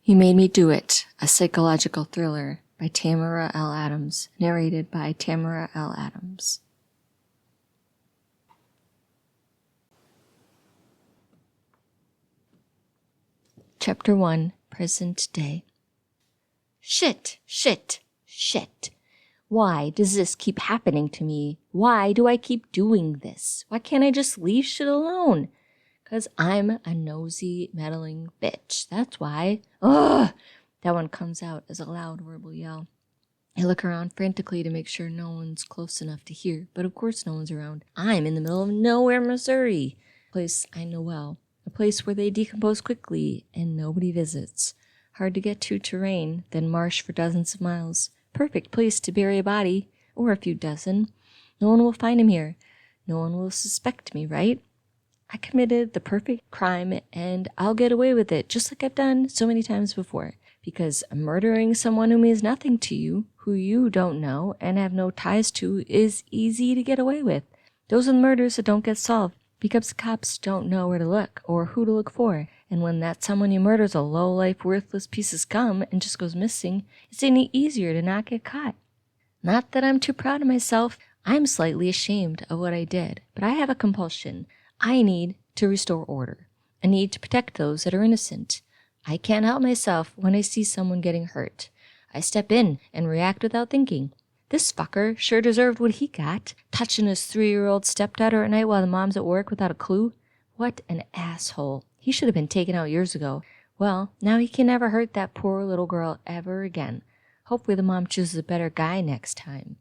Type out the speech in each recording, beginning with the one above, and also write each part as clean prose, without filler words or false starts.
You Made Me Do It, a psychological thriller by Tamara L. Adams, narrated by Tamara L. Adams. Chapter 1, Present Day. Shit. Why does this keep happening to me? Why do I keep doing this? Why can't I just leave shit alone? 'Cause I'm a nosy, meddling bitch. That's why. Ugh! That one comes out as a loud verbal yell. I look around frantically to make sure no one's close enough to hear, but of course no one's around. I'm in the middle of nowhere, Missouri. A place I know well. A place where they decompose quickly and nobody visits. Hard to get to terrain, then marsh for dozens of miles. Perfect place to bury a body, or a few dozen. No one will find him here. No one will suspect me, right? I committed the perfect crime, and I'll get away with it, just like I've done so many times before. Because murdering someone who means nothing to you, who you don't know and have no ties to, is easy to get away with. Those are the murders that don't get solved, because the cops don't know where to look or who to look for. And when that someone you murder is a low-life, worthless piece of scum and just goes missing, it's any easier to not get caught. Not that I'm too proud of myself. I'm slightly ashamed of what I did, but I have a compulsion. I need to restore order. I need to protect those that are innocent. I can't help myself when I see someone getting hurt. I step in and react without thinking. This fucker sure deserved what he got, touching his 3-year-old stepdaughter at night while the mom's at work without a clue. What an asshole. He should have been taken out years ago. Well, now he can never hurt that poor little girl ever again. Hopefully the mom chooses a better guy next time.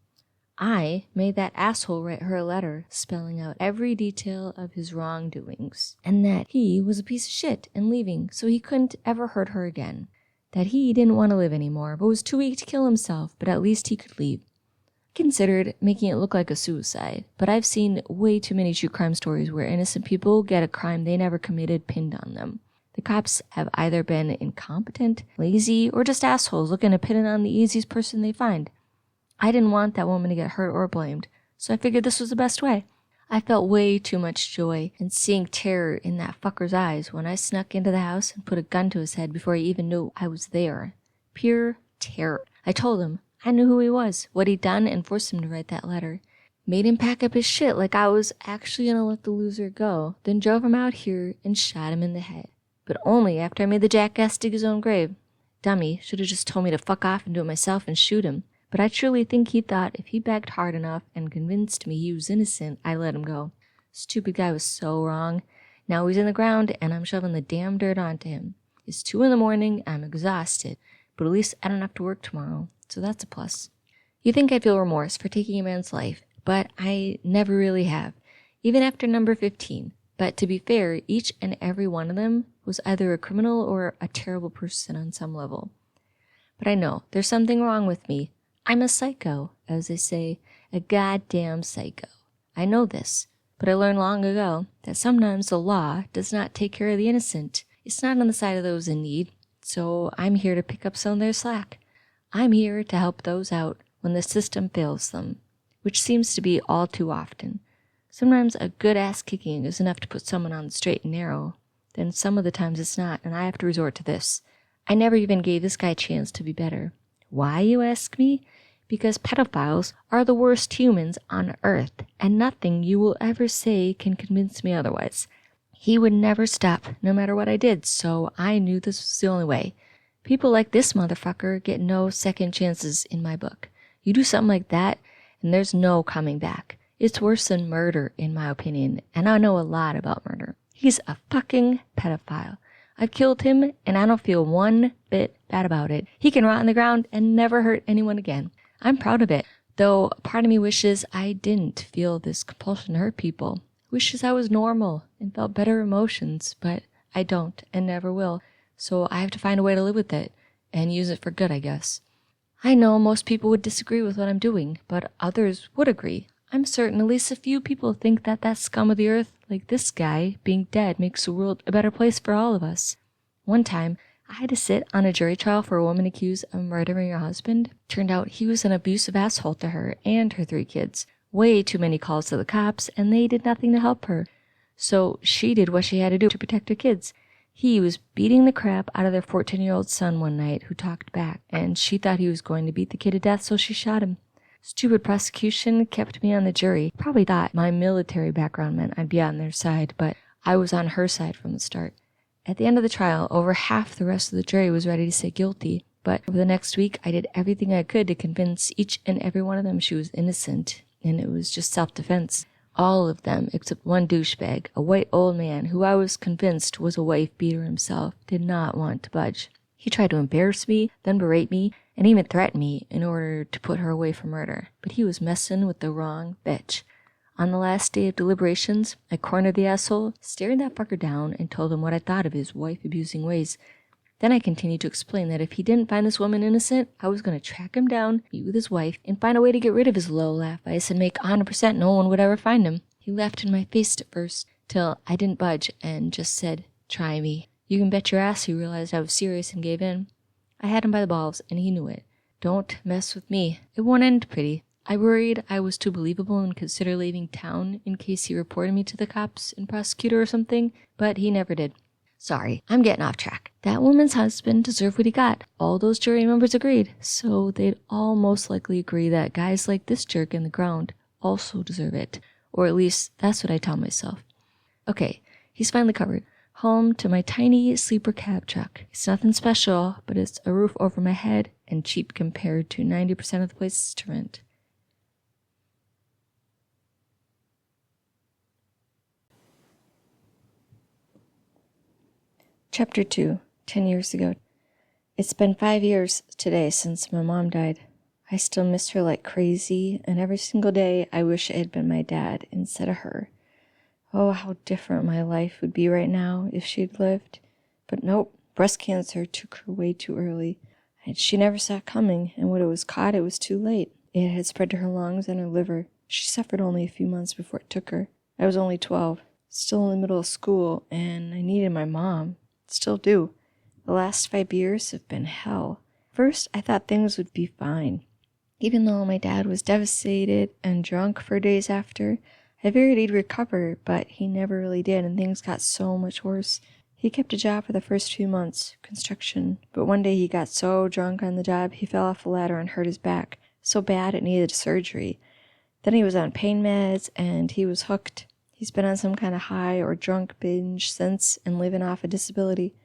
I made that asshole write her a letter spelling out every detail of his wrongdoings, and that he was a piece of shit and leaving so he couldn't ever hurt her again. That he didn't want to live anymore, but was too weak to kill himself, but at least he could leave. I considered making it look like a suicide, but I've seen way too many true crime stories where innocent people get a crime they never committed pinned on them. The cops have either been incompetent, lazy, or just assholes looking to pin it on the easiest person they find. I didn't want that woman to get hurt or blamed, so I figured this was the best way. I felt way too much joy in seeing terror in that fucker's eyes when I snuck into the house and put a gun to his head before he even knew I was there. Pure terror. I told him I knew who he was, what he'd done, and forced him to write that letter. Made him pack up his shit like I was actually going to let the loser go, then drove him out here and shot him in the head. But only after I made the jackass dig his own grave. Dummy, should have just told me to fuck off and do it myself and shoot him. But I truly think he thought if he begged hard enough and convinced me he was innocent, I'd let him go. Stupid guy was so wrong. Now he's in the ground, and I'm shoving the damn dirt onto him. It's 2 a.m, I'm exhausted, but at least I don't have to work tomorrow, so that's a plus. You think I feel remorse for taking a man's life, but I never really have, even after number 15. But to be fair, each and every one of them was either a criminal or a terrible person on some level. But I know there's something wrong with me. I'm a psycho, as they say, a goddamn psycho. I know this, but I learned long ago that sometimes the law does not take care of the innocent. It's not on the side of those in need, so I'm here to pick up some of their slack. I'm here to help those out when the system fails them, which seems to be all too often. Sometimes a good ass kicking is enough to put someone on the straight and narrow. Then some of the times it's not, and I have to resort to this. I never even gave this guy a chance to be better. Why, you ask me? Because pedophiles are the worst humans on earth, and nothing you will ever say can convince me otherwise. He would never stop, no matter what I did, so I knew this was the only way. People like this motherfucker get no second chances in my book. You do something like that, and there's no coming back. It's worse than murder, in my opinion, and I know a lot about murder. He's a fucking pedophile. I've killed him, and I don't feel one bit bad about it. He can rot in the ground and never hurt anyone again. I'm proud of it, though part of me wishes I didn't feel this compulsion to hurt people. Wishes I was normal and felt better emotions, but I don't and never will, so I have to find a way to live with it and use it for good, I guess. I know most people would disagree with what I'm doing, but others would agree. I'm certain at least a few people think that scum of the earth, like this guy, being dead makes the world a better place for all of us. One time, I had to sit on a jury trial for a woman accused of murdering her husband. Turned out he was an abusive asshole to her and her 3 kids. Way too many calls to the cops, and they did nothing to help her. So she did what she had to do to protect her kids. He was beating the crap out of their 14-year-old son one night who talked back, and she thought he was going to beat the kid to death, so she shot him. Stupid prosecution kept me on the jury. Probably thought my military background meant I'd be on their side, but I was on her side from the start. At the end of the trial, over half the rest of the jury was ready to say guilty, but over the next week, I did everything I could to convince each and every one of them she was innocent, and it was just self-defense. All of them, except one douchebag, a white old man who I was convinced was a wife beater himself, did not want to budge. He tried to embarrass me, then berate me, and even threaten me in order to put her away for murder. But he was messing with the wrong bitch. On the last day of deliberations, I cornered the asshole, stared that fucker down, and told him what I thought of his wife-abusing ways. Then I continued to explain that if he didn't find this woman innocent, I was going to track him down, meet with his wife, and find a way to get rid of his low laugh ice and make 100% no one would ever find him. He laughed in my face at first, till I didn't budge and just said, "Try me." You can bet your ass he realized I was serious and gave in. I had him by the balls, and he knew it. Don't mess with me. It won't end pretty. I worried I was too believable and considered leaving town in case he reported me to the cops and prosecutor or something, but he never did. Sorry, I'm getting off track. That woman's husband deserved what he got. All those jury members agreed, so they'd all most likely agree that guys like this jerk in the ground also deserve it. Or at least, that's what I tell myself. Okay, he's finally covered. Home to my tiny sleeper cab truck. It's nothing special, but it's a roof over my head and cheap compared to 90% of the places to rent. Chapter 2, 10 years ago. It's been 5 years today since my mom died. I still miss her like crazy, and every single day I wish it had been my dad instead of her. Oh, how different my life would be right now if she'd lived. But nope, breast cancer took her way too early. And she never saw it coming, and when it was caught, it was too late. It had spread to her lungs and her liver. She suffered only a few months before it took her. I was only 12, still in the middle of school, and I needed my mom. Still do. The last 5 years have been hell. First, I thought things would be fine. Even though my dad was devastated and drunk for days after, I figured he'd recover, but he never really did, and things got so much worse. He kept a job for the first few months, construction, but one day he got so drunk on the job he fell off a ladder and hurt his back, so bad it needed surgery. Then he was on pain meds, and he was hooked. He's been on some kind of high or drunk binge since and living off a disability.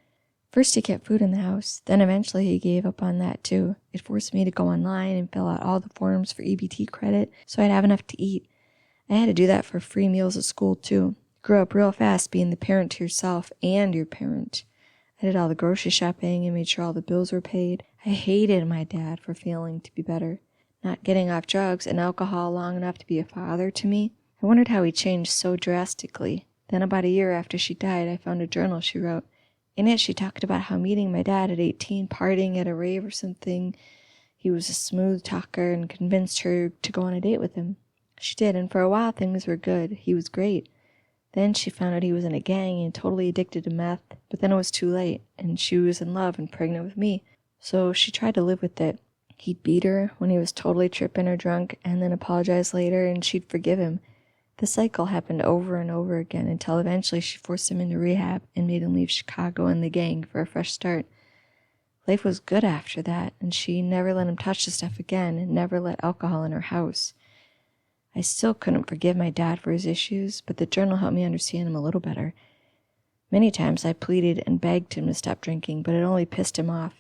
First he kept food in the house, then eventually he gave up on that too. It forced me to go online and fill out all the forms for EBT credit so I'd have enough to eat. I had to do that for free meals at school too. Grew up real fast being the parent to yourself and your parent. I did all the grocery shopping and made sure all the bills were paid. I hated my dad for failing to be better. Not getting off drugs and alcohol long enough to be a father to me. I wondered how he changed so drastically. Then about a year after she died, I found a journal she wrote. In it, she talked about how meeting my dad at 18, partying at a rave or something, he was a smooth talker and convinced her to go on a date with him. She did, and for a while things were good. He was great. Then she found out he was in a gang and totally addicted to meth, but then it was too late, and she was in love and pregnant with me. So she tried to live with it. He'd beat her when he was totally tripping or drunk, and then apologize later, and she'd forgive him. The cycle happened over and over again until eventually she forced him into rehab and made him leave Chicago and the gang for a fresh start. Life was good after that, and she never let him touch the stuff again and never let alcohol in her house. I still couldn't forgive my dad for his issues, but the journal helped me understand him a little better. Many times I pleaded and begged him to stop drinking, but it only pissed him off.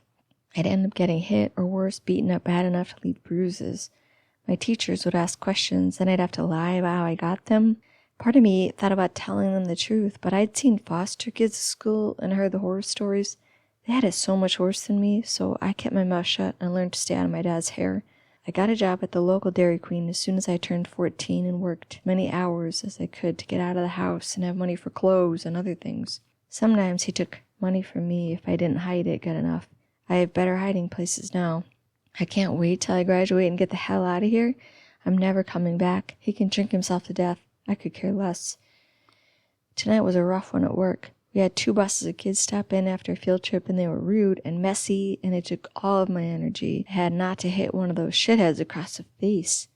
I'd end up getting hit or worse, beaten up bad enough to leave bruises. My teachers would ask questions, and I'd have to lie about how I got them. Part of me thought about telling them the truth, but I'd seen foster kids at school and heard the horror stories. They had it so much worse than me, so I kept my mouth shut and learned to stay out of my dad's hair. I got a job at the local Dairy Queen as soon as I turned 14 and worked many hours as I could to get out of the house and have money for clothes and other things. Sometimes he took money from me if I didn't hide it good enough. I have better hiding places now. I can't wait till I graduate and get the hell out of here. I'm never coming back. He can drink himself to death. I could care less. Tonight was a rough one at work. We had 2 buses of kids stop in after a field trip, and they were rude and messy, and it took all of my energy. I had not to hit one of those shitheads across the face.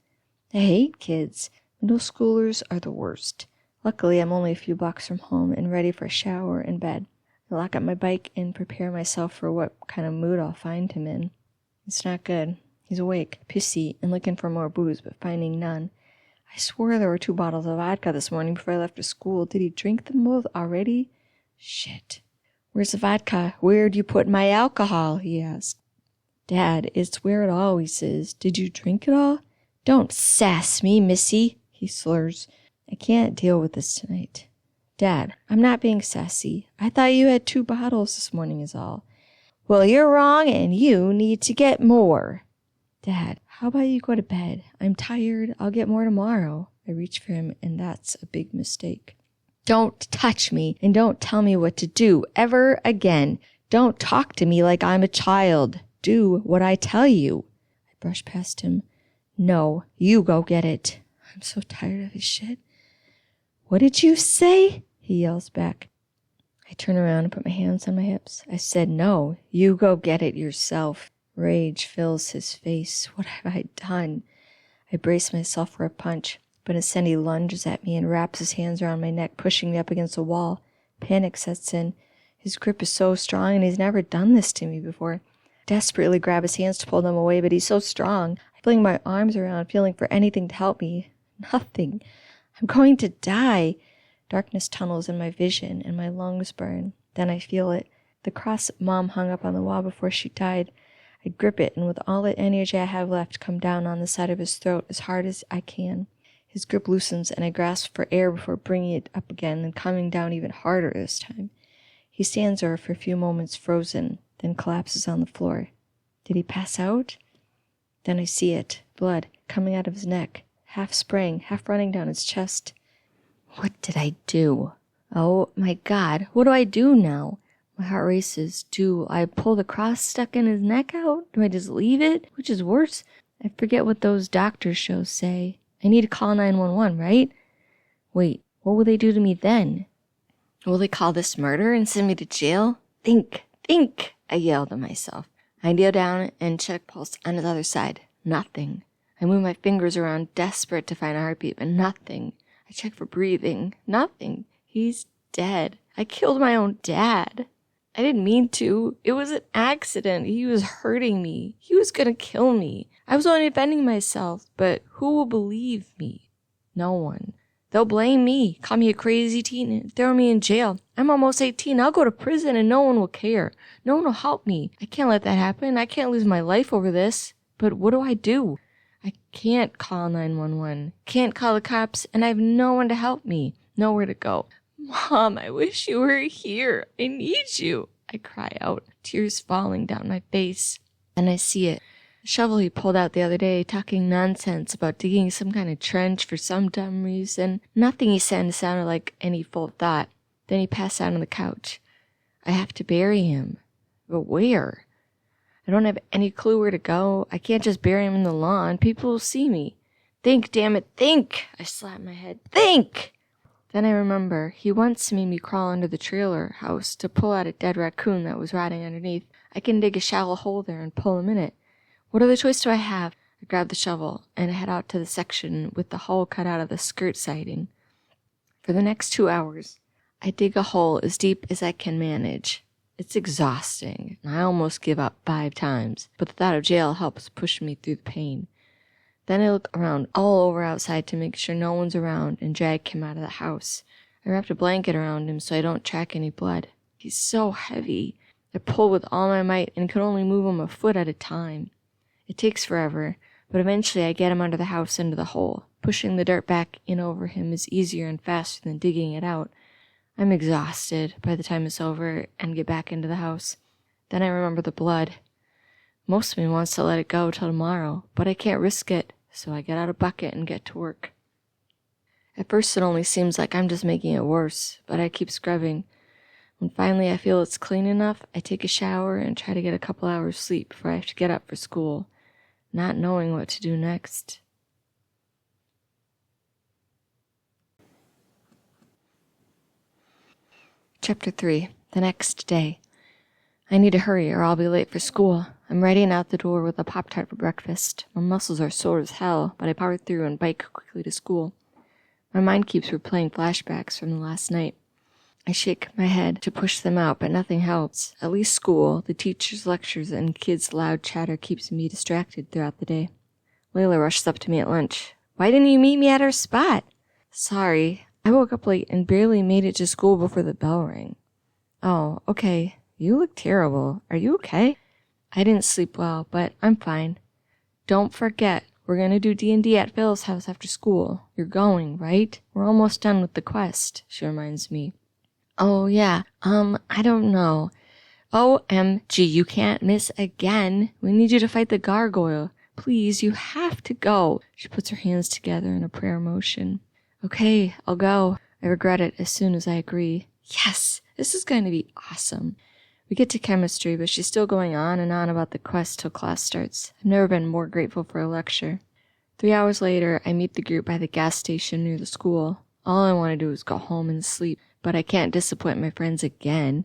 I hate kids. Middle schoolers are the worst. Luckily, I'm only a few blocks from home and ready for a shower and bed. I lock up my bike and prepare myself for what kind of mood I'll find him in. It's not good. He's awake, pissy, and looking for more booze, but finding none. I swore there were 2 bottles of vodka this morning before I left for school. Did he drink them both already? Shit. Where's the vodka? Where'd you put my alcohol? He asked. Dad, it's where it always is. Did you drink it all? Don't sass me, missy, he slurs. I can't deal with this tonight. Dad, I'm not being sassy. I thought you had 2 bottles this morning is all. Well, you're wrong and you need to get more. Dad, how about you go to bed? I'm tired. I'll get more tomorrow. I reach for him, and that's a big mistake. Don't touch me, and don't tell me what to do ever again. Don't talk to me like I'm a child. Do what I tell you. I brush past him. No, you go get it. I'm so tired of his shit. What did you say? He yells back. I turn around and put my hands on my hips. I said, no, you go get it yourself. Rage fills his face. What have I done? I brace myself for a punch, but instead he lunges at me and wraps his hands around my neck, pushing me up against the wall. Panic sets in. His grip is so strong, and he's never done this to me before. I desperately grab his hands to pull them away, but he's so strong. I fling my arms around, feeling for anything to help me. Nothing. I'm going to die. Darkness tunnels in my vision, and my lungs burn. Then I feel it. The cross Mom hung up on the wall before she died. I grip it, and with all the energy I have left, come down on the side of his throat as hard as I can. His grip loosens, and I grasp for air before bringing it up again and coming down even harder this time. He stands there for a few moments frozen, then collapses on the floor. Did he pass out? Then I see it, blood coming out of his neck, half spraying, half running down his chest. What did I do? Oh my God, what do I do now? My heart races. Do I pull the cross stuck in his neck out? Do I just leave it? Which is worse? I forget what those doctor shows say. I need to call 911, right? Wait, what will they do to me then? Will they call this murder and send me to jail? Think, I yelled at myself. I kneel down and check pulse on his other side. Nothing. I move my fingers around, desperate to find a heartbeat, but nothing. I check for breathing. Nothing. He's dead. I killed my own dad. I didn't mean to. It was an accident. He was hurting me. He was gonna kill me. I was only defending myself, but who will believe me? No one. They'll blame me, call me a crazy teen, and throw me in jail. I'm almost 18. I'll go to prison and no one will care. No one will help me. I can't let that happen. I can't lose my life over this. But what do? I can't call 911. Can't call the cops, and I have no one to help me. Nowhere to go. Mom, I wish you were here. I need you. I cry out, tears falling down my face. And I see it. The shovel he pulled out the other day, talking nonsense about digging some kind of trench for some dumb reason. Nothing he said sounded like any full thought. Then he passed out on the couch. I have to bury him. But where? I don't have any clue where to go. I can't just bury him in the lawn. People will see me. Think, damn it, think! I slap my head. Think! Then I remember he once made me crawl under the trailer house to pull out a dead raccoon that was rotting underneath. I can dig a shallow hole there and pull him in it. What other choice do I have? I grab the shovel and head out to the section with the hole cut out of the skirt siding. For the next 2 hours, I dig a hole as deep as I can manage. It's exhausting, and I almost give up 5 times, but the thought of jail helps push me through the pain. Then I look around all over outside to make sure no one's around and drag him out of the house. I wrapped a blanket around him so I don't track any blood. He's so heavy. I pull with all my might and can only move him a foot at a time. It takes forever, but eventually I get him under the house into the hole. Pushing the dirt back in over him is easier and faster than digging it out. I'm exhausted by the time it's over and get back into the house. Then I remember the blood. Most of me wants to let it go till tomorrow, but I can't risk it. So I get out a bucket and get to work. At first it only seems like I'm just making it worse, but I keep scrubbing. When finally I feel it's clean enough, I take a shower and try to get a couple hours sleep before I have to get up for school, not knowing what to do next. Chapter 3. The next day. I need to hurry or I'll be late for school. I'm riding out the door with a Pop-Tart for breakfast. My muscles are sore as hell, but I power through and bike quickly to school. My mind keeps replaying flashbacks from the last night. I shake my head to push them out, but nothing helps. At least school, the teachers' lectures, and kids' loud chatter keeps me distracted throughout the day. Layla rushes up to me at lunch. Why didn't you meet me at our spot? Sorry, I woke up late and barely made it to school before the bell rang. Oh, okay. You look terrible. Are you okay? I didn't sleep well, but I'm fine. Don't forget, we're going to do D&D at Phil's house after school. You're going, right? We're almost done with the quest, she reminds me. Oh, yeah. I don't know. OMG, you can't miss again. We need you to fight the gargoyle. Please, you have to go. She puts her hands together in a prayer motion. Okay, I'll go. I regret it as soon as I agree. Yes, this is going to be awesome. We get to chemistry, but she's still going on and on about the quest till class starts. I've never been more grateful for a lecture. 3 hours later, I meet the group by the gas station near the school. All I want to do is go home and sleep, but I can't disappoint my friends again.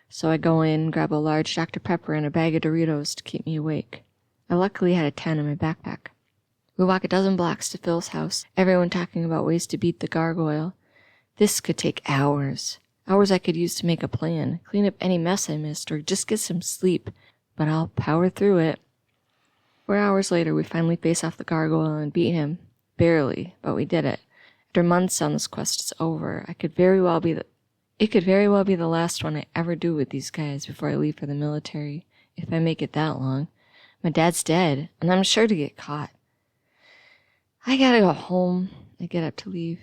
So I go in, grab a large Dr. Pepper and a bag of Doritos to keep me awake. I luckily had a 10 in my backpack. We walk a dozen blocks to Phil's house, everyone talking about ways to beat the gargoyle. This could take hours. Hours I could use to make a plan, clean up any mess I missed, or just get some sleep. But I'll power through it. 4 hours later, we finally face off the gargoyle and beat him. Barely, but we did it. After months on this quest, it's over. It could very well be the last one I ever do with these guys before I leave for the military, if I make it that long. My dad's dead, and I'm sure to get caught. I gotta go home. I get up to leave.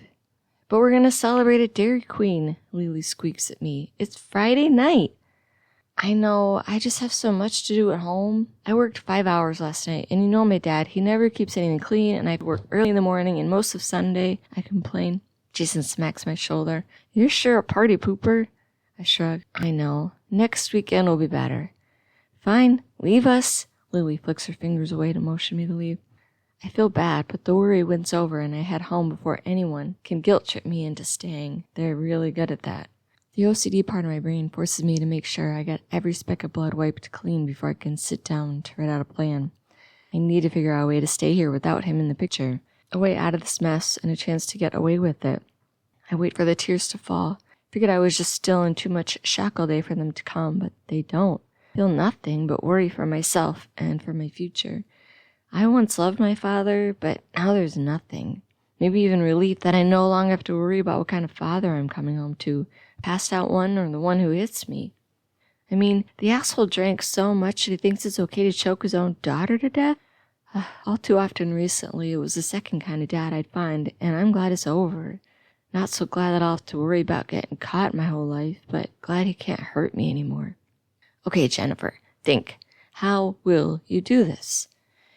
But we're gonna celebrate at Dairy Queen, Lily squeaks at me. It's Friday night. I know, I just have so much to do at home. I worked 5 hours last night, and you know my dad, he never keeps anything clean, and I work early in the morning and most of Sunday. I complain. Jason smacks my shoulder. You're sure a party pooper? I shrug. I know. Next weekend will be better. Fine, leave us. Lily flicks her fingers away to motion me to leave. I feel bad, but the worry wins over and I head home before anyone can guilt trip me into staying. They're really good at that. The OCD part of my brain forces me to make sure I get every speck of blood wiped clean before I can sit down to write out a plan. I need to figure out a way to stay here without him in the picture. A way out of this mess and a chance to get away with it. I wait for the tears to fall. Figured I was just still in too much shock all day for them to come, but they don't. I feel nothing but worry for myself and for my future. I once loved my father, but now there's nothing. Maybe even relief that I no longer have to worry about what kind of father I'm coming home to. Passed out one or the one who hits me. I mean, the asshole drank so much that he thinks it's okay to choke his own daughter to death? All too often recently, it was the second kind of dad I'd find, and I'm glad it's over. Not so glad that I'll have to worry about getting caught my whole life, but glad he can't hurt me anymore. Okay, Jennifer, think. How will you do this?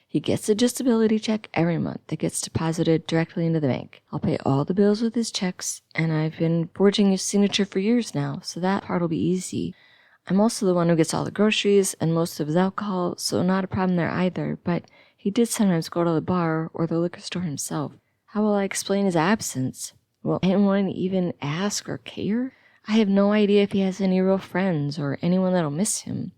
He gets a disability check every month that gets deposited directly into the bank. I'll pay all the bills with his checks, and I've been forging his signature for years now, so that part will be easy. I'm also the one who gets all the groceries and most of his alcohol, so not a problem there either, but he did sometimes go to the bar or the liquor store himself. How will I explain his absence? Will anyone even ask or care? I have no idea if he has any real friends or anyone that'll miss him.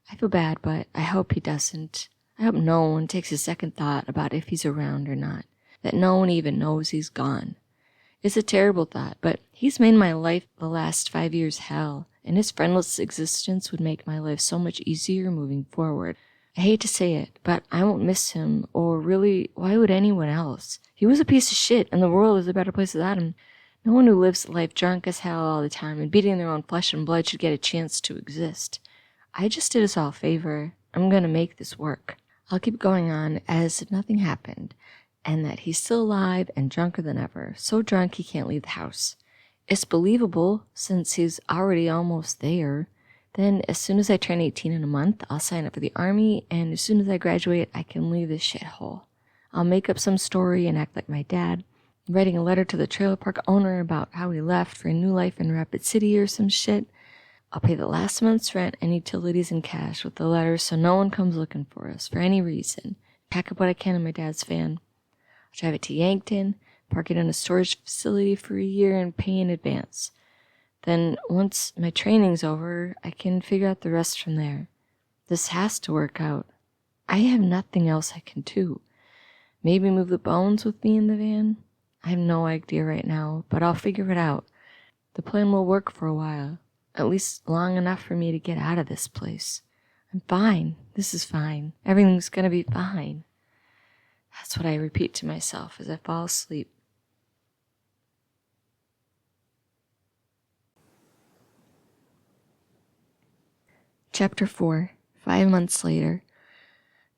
I feel bad, but I hope he doesn't. I hope no one takes a second thought about if he's around or not, that no one even knows he's gone. It's a terrible thought, but he's made my life the last 5 years hell, and his friendless existence would make my life so much easier moving forward. I hate to say it, but I won't miss him, or really, why would anyone else? He was a piece of shit, and the world is a better place without him. No one who lives life drunk as hell all the time and beating their own flesh and blood should get a chance to exist. I just did us all a favor. I'm gonna make this work. I'll keep going on as if nothing happened, and that he's still alive and drunker than ever, so drunk he can't leave the house. It's believable, since he's already almost there. Then, as soon as I turn 18 in a month, I'll sign up for the army, and as soon as I graduate, I can leave this shithole. I'll make up some story and act like my dad, writing a letter to the trailer park owner about how he left for a new life in Rapid City or some shit. I'll pay the last month's rent and utilities in cash with the letter so no one comes looking for us for any reason. Pack up what I can in my dad's van. I'll drive it to Yankton, park it in a storage facility for a year and pay in advance. Then, once my training's over, I can figure out the rest from there. This has to work out. I have nothing else I can do. Maybe move the bones with me in the van? I have no idea right now, but I'll figure it out. The plan will work for a while, at least long enough for me to get out of this place. I'm fine. This is fine. Everything's gonna be fine. That's what I repeat to myself as I fall asleep. Chapter 4. 5 months later.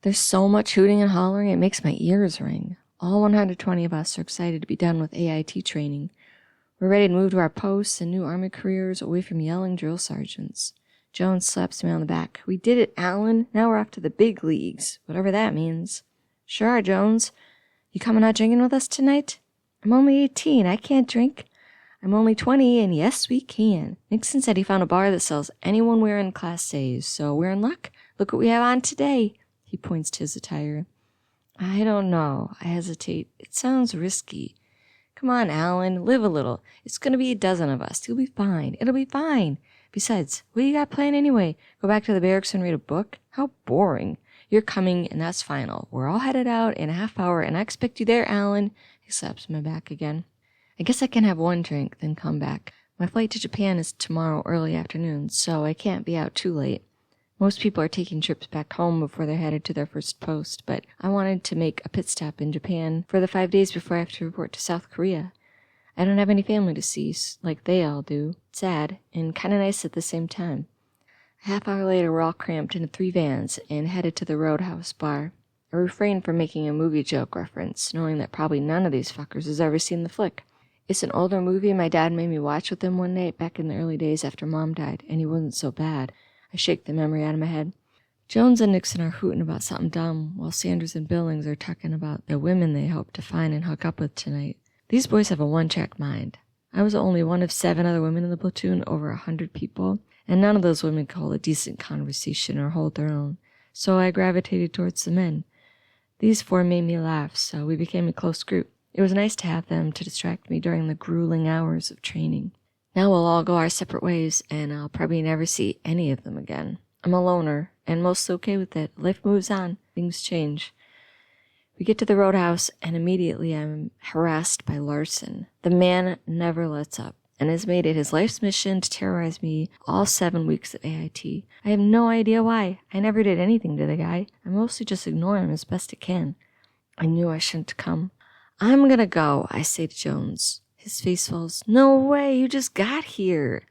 There's so much hooting and hollering, it makes my ears ring. All 120 of us are excited to be done with AIT training. We're ready to move to our posts and new Army careers away from yelling drill sergeants. Jones slaps me on the back. We did it, Alan. Now we're off to the big leagues, whatever that means. Sure, Jones. You coming out drinking with us tonight? I'm only 18. I can't drink. I'm only 20, and yes, we can. Nixon said he found a bar that sells anyone wearing Class A's, so we're in luck. Look what we have on today. He points to his attire. I don't know. I hesitate. It sounds risky. Come on, Alan. Live a little. It's going to be a dozen of us. You'll be fine. It'll be fine. Besides, what do you got planned anyway? Go back to the barracks and read a book? How boring. You're coming, and that's final. We're all headed out in a half hour, and I expect you there, Alan. He slaps my back again. I guess I can have one drink, then come back. My flight to Japan is tomorrow early afternoon, so I can't be out too late. Most people are taking trips back home before they're headed to their first post, but I wanted to make a pit stop in Japan for the 5 days before I have to report to South Korea. I don't have any family to see, like they all do. Sad, and kind of nice at the same time. A half hour later, we're all cramped into 3 vans and headed to the Roadhouse bar. I refrained from making a movie joke reference, knowing that probably none of these fuckers has ever seen the flick. It's an older movie my dad made me watch with him one night back in the early days after Mom died, and he wasn't so bad. I shake the memory out of my head. Jones and Nixon are hooting about something dumb, while Sanders and Billings are talking about the women they hope to find and hook up with tonight. These boys have a one-track mind. I was only one of 7 other women in the platoon, over 100 people, and none of those women could hold a decent conversation or hold their own, so I gravitated towards the men. These 4 made me laugh, so we became a close group. It was nice to have them to distract me during the grueling hours of training. Now we'll all go our separate ways, and I'll probably never see any of them again. I'm a loner, and mostly okay with it. Life moves on. Things change. We get to the Roadhouse, and immediately I'm harassed by Larson. The man never lets up, and has made it his life's mission to terrorize me all 7 weeks of AIT. I have no idea why. I never did anything to the guy. I mostly just ignore him as best I can. I knew I shouldn't come. I'm gonna go, I say to Jones. His face falls. No way, you just got here.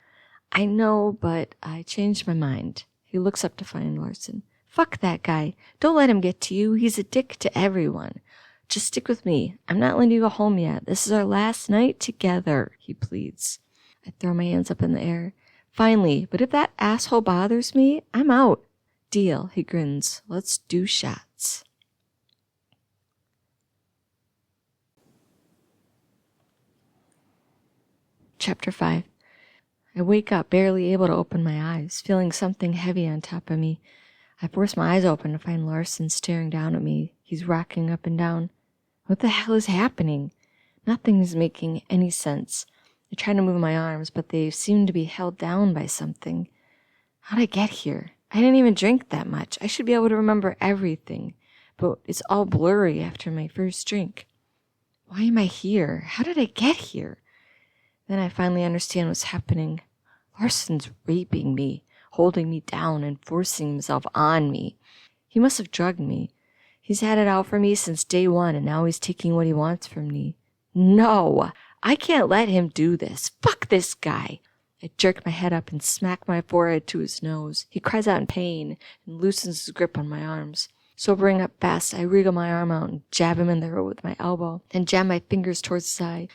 I know, but I changed my mind. He looks up to find Larson. Fuck that guy. Don't let him get to you. He's a dick to everyone. Just stick with me. I'm not letting you go home yet. This is our last night together, he pleads. I throw my hands up in the air. Finally, but if that asshole bothers me, I'm out. Deal, he grins. Let's do shots. Chapter 5. I wake up, barely able to open my eyes, feeling something heavy on top of me. I force my eyes open to find Larson staring down at me. He's rocking up and down. What the hell is happening? Nothing is making any sense. I try to move my arms, but they seem to be held down by something. How'd I get here? I didn't even drink that much. I should be able to remember everything, but it's all blurry after my first drink. Why am I here? How did I get here? Then I finally understand what's happening. Larson's raping me, holding me down and forcing himself on me. He must have drugged me. He's had it out for me since day 1, and now he's taking what he wants from me. No, I can't let him do this. Fuck this guy. I jerk my head up and smack my forehead to his nose. He cries out in pain and loosens his grip on my arms. Sobering up fast, I wriggle my arm out and jab him in the throat with my elbow, then jam my fingers towards his eye.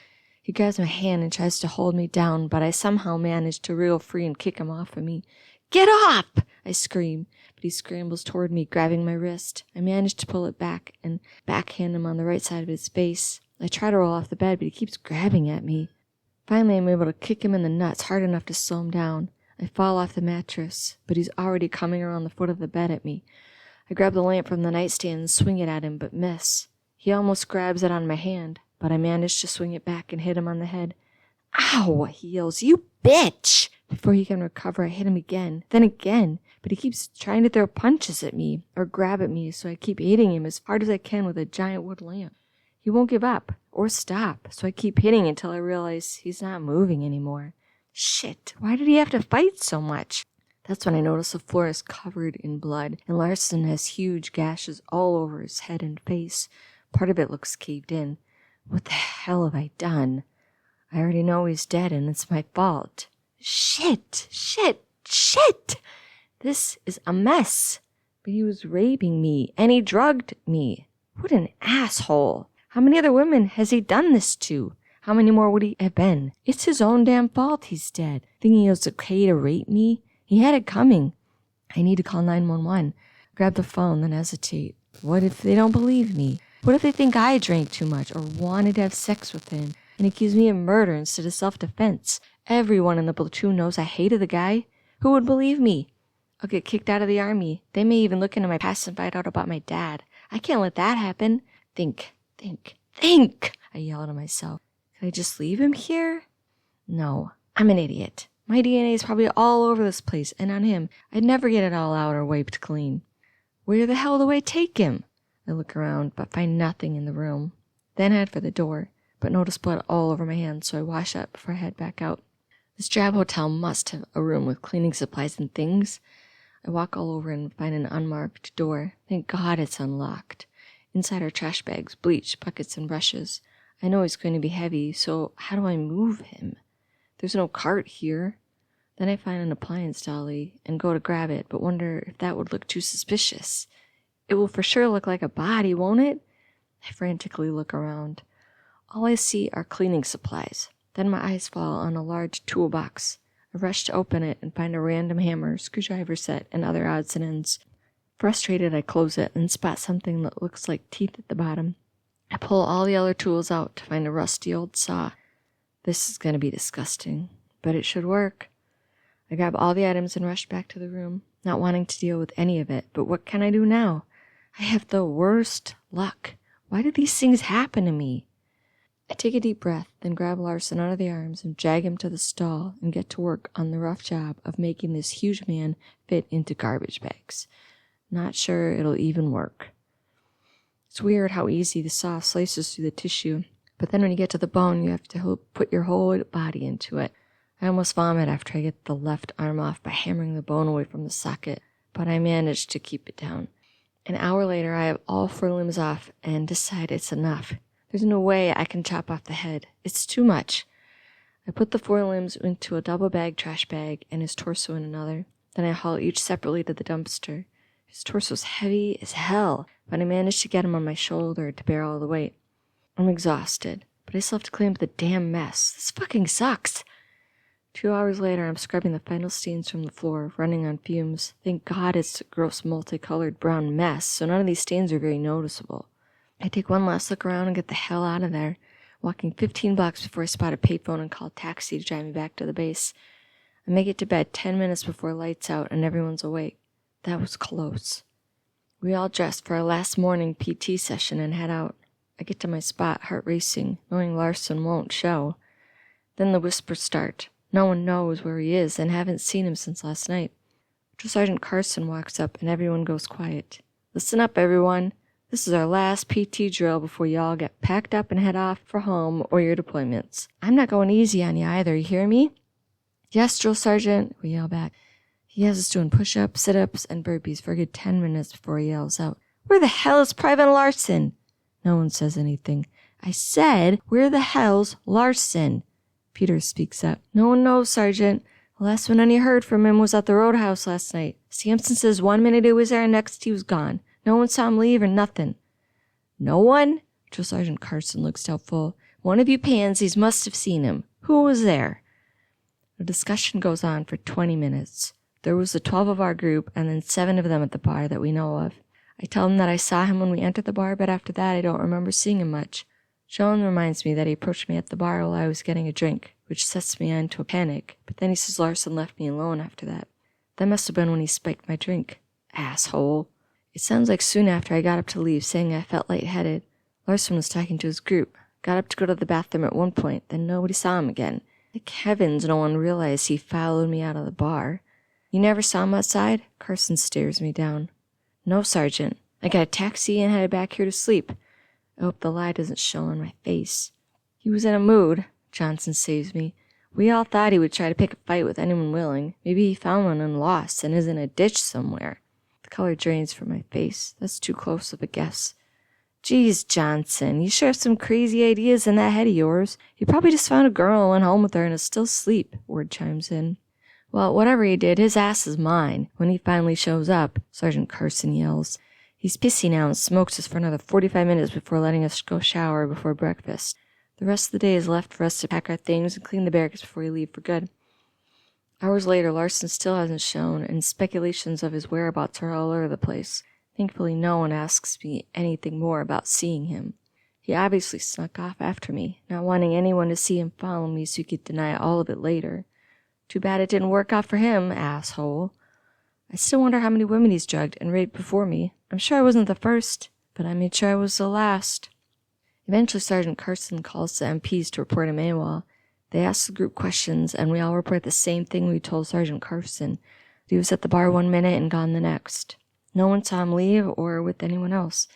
He grabs my hand and tries to hold me down, but I somehow manage to wriggle free and kick him off of me. Get off! I scream, but he scrambles toward me, grabbing my wrist. I manage to pull it back and backhand him on the right side of his face. I try to roll off the bed, but he keeps grabbing at me. Finally, I'm able to kick him in the nuts hard enough to slow him down. I fall off the mattress, but he's already coming around the foot of the bed at me. I grab the lamp from the nightstand and swing it at him, but miss. He almost grabs it on my hand, but I manage to swing it back and hit him on the head. Ow! He yells, you bitch! Before he can recover, I hit him again, then again, but he keeps trying to throw punches at me or grab at me, so I keep hitting him as hard as I can with a giant wood lamp. He won't give up or stop, so I keep hitting until I realize he's not moving anymore. Shit, why did he have to fight so much? That's when I notice the floor is covered in blood, and Larson has huge gashes all over his head and face. Part of it looks caved in. What the hell have I done? I already know he's dead, and it's my fault. Shit! This is a mess. But he was raping me, and he drugged me. What an asshole. How many other women has he done this to? How many more would he have been? It's his own damn fault he's dead. Thinking it was okay to rape me? He had it coming. I need to call 911. Grab the phone, then hesitate. What if they don't believe me? What if they think I drank too much or wanted to have sex with him and accuse me of murder instead of self-defense? Everyone in the platoon knows I hated the guy. Who would believe me? I'll get kicked out of the army. They may even look into my past and find out about my dad. I can't let that happen. Think. I yell to myself. Could I just leave him here? No, I'm an idiot. My DNA is probably all over this place and on him. I'd never get it all out or wiped clean. Where the hell do I take him? I look around, but find nothing in the room. Then head for the door, but notice blood all over my hands, so I wash up before I head back out. This drab hotel must have a room with cleaning supplies and things. I walk all over and find an unmarked door. Thank God it's unlocked. Inside are trash bags, bleach, buckets, and brushes. I know he's going to be heavy, so how do I move him? There's no cart here. Then I find an appliance dolly and go to grab it, but wonder if that would look too suspicious. It will for sure look like a body, won't it? I frantically look around. All I see are cleaning supplies. Then my eyes fall on a large toolbox. I rush to open it and find a random hammer, screwdriver set, and other odds and ends. Frustrated, I close it and spot something that looks like teeth at the bottom. I pull all the other tools out to find a rusty old saw. This is going to be disgusting, but it should work. I grab all the items and rush back to the room, not wanting to deal with any of it. But what can I do now? I have the worst luck. Why did these things happen to me? I take a deep breath, then grab Larson out of the arms and drag him to the stall and get to work on the rough job of making this huge man fit into garbage bags. Not sure it'll even work. It's weird how easy the saw slices through the tissue, but then when you get to the bone, you have to put your whole body into it. I almost vomit after I get the left arm off by hammering the bone away from the socket, but I managed to keep it down. An hour later, I have all 4 limbs off and decide it's enough. There's no way I can chop off the head. It's too much. I put the 4 limbs into a double bag trash bag and his torso in another. Then I haul each separately to the dumpster. His torso's heavy as hell, but I managed to get him on my shoulder to bear all the weight. I'm exhausted, but I still have to clean up the damn mess. This fucking sucks. 2 hours later, I'm scrubbing the final stains from the floor, running on fumes. Thank God it's a gross multicolored brown mess, so none of these stains are very noticeable. I take one last look around and get the hell out of there, walking 15 blocks before I spot a payphone and call a taxi to drive me back to the base. I make it to bed 10 minutes before lights out and everyone's awake. That was close. We all dress for our last morning PT session and head out. I get to my spot, heart racing, knowing Larson won't show. Then the whispers start. No one knows where he is and haven't seen him since last night. Drill Sergeant Carson walks up and everyone goes quiet. Listen up, everyone. This is our last PT drill before you all get packed up and head off for home or your deployments. I'm not going easy on you either, you hear me? Yes, Drill Sergeant, we yell back. He has us doing push-ups, sit-ups, and burpees for a good 10 minutes before he yells out, "Where the hell is Private Larson?" No one says anything. I said, "Where the hell's Larson?" Peter speaks up. "No one knows, Sergeant. The last one any heard from him was at the roadhouse last night. Sampson says 1 minute he was there and next he was gone. No one saw him leave or nothing." "No one?" Drill Sergeant Carson looks doubtful. "One of you pansies must have seen him. Who was there?" The discussion goes on for 20 minutes. There was the 12 of our group and then 7 of them at the bar that we know of. I tell them that I saw him when we entered the bar, but after that I don't remember seeing him much. Sean reminds me that he approached me at the bar while I was getting a drink, which sets me into a panic, but then he says Larson left me alone after that. That must have been when he spiked my drink. Asshole. It sounds like soon after I got up to leave, saying I felt lightheaded. Larson was talking to his group. Got up to go to the bathroom at one point, then nobody saw him again. Thank heavens no one realized he followed me out of the bar. "You never saw him outside?" Carson stares me down. "No, Sergeant. I got a taxi and headed back here to sleep." I hope the lie doesn't show on my face. "He was in a mood," Johnson saves me. We all thought he would try to pick a fight with anyone willing. Maybe he found one and lost and is in a ditch somewhere. The color drains from my face. That's too close of a guess. Geez, Johnson, you sure have some crazy ideas in that head of yours. He probably just found a girl and went home with her and is still asleep, Ward chimes in. Well, whatever he did, his ass is mine. When he finally shows up, Sergeant Carson yells. He's pissy now and smokes us for another 45 minutes before letting us go shower before breakfast. The rest of the day is left for us to pack our things and clean the barracks before we leave for good. Hours later, Larson still hasn't shown, and speculations of his whereabouts are all over the place. Thankfully, no one asks me anything more about seeing him. He obviously snuck off after me, not wanting anyone to see him follow me so he could deny all of it later. Too bad it didn't work out for him, asshole. I still wonder how many women he's drugged and raped before me. I'm sure I wasn't the first, but I made sure I was the last. Eventually, Sergeant Carson calls the MPs to report him AWOL. They ask the group questions, and we all report the same thing we told Sergeant Carson. He was at the bar 1 minute and gone the next. No one saw him leave or with anyone else.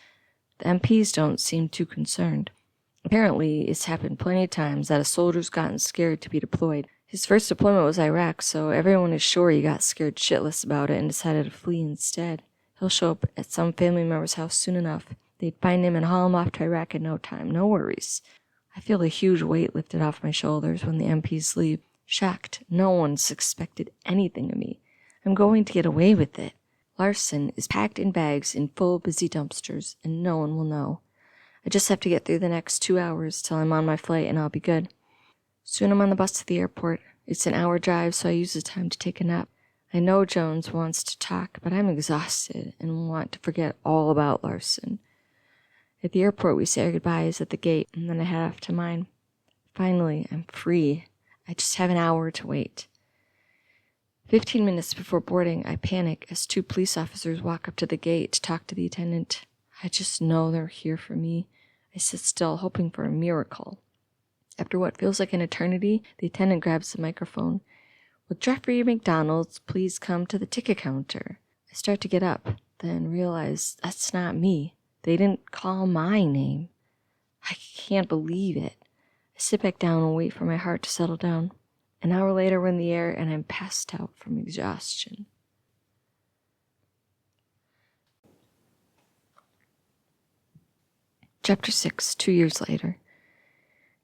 The MPs don't seem too concerned. Apparently, it's happened plenty of times that a soldier's gotten scared to be deployed. His first deployment was Iraq, so everyone is sure he got scared shitless about it and decided to flee instead. He'll show up at some family member's house soon enough. They'd find him and haul him off to Iraq in no time. No worries. I feel a huge weight lifted off my shoulders when the MPs leave. Shocked. No one's expected anything of me. I'm going to get away with it. Larson is packed in bags in full busy dumpsters, and no one will know. I just have to get through the next 2 hours till I'm on my flight and I'll be good. Soon I'm on the bus to the airport. It's an hour drive, so I use the time to take a nap. I know Jones wants to talk, but I'm exhausted and want to forget all about Larson. At the airport, we say our goodbyes at the gate, and then I head off to mine. Finally, I'm free. I just have an hour to wait. 15 minutes before boarding, I panic as 2 police officers walk up to the gate to talk to the attendant. I just know they're here for me. I sit still, hoping for a miracle. After what feels like an eternity, the attendant grabs the microphone. Will Jeffrey McDonald's please come to the ticket counter? I start to get up, then realize that's not me. They didn't call my name. I can't believe it. I sit back down and wait for my heart to settle down. An hour later, we're in the air, and I'm passed out from exhaustion. Chapter 6, 2 years later.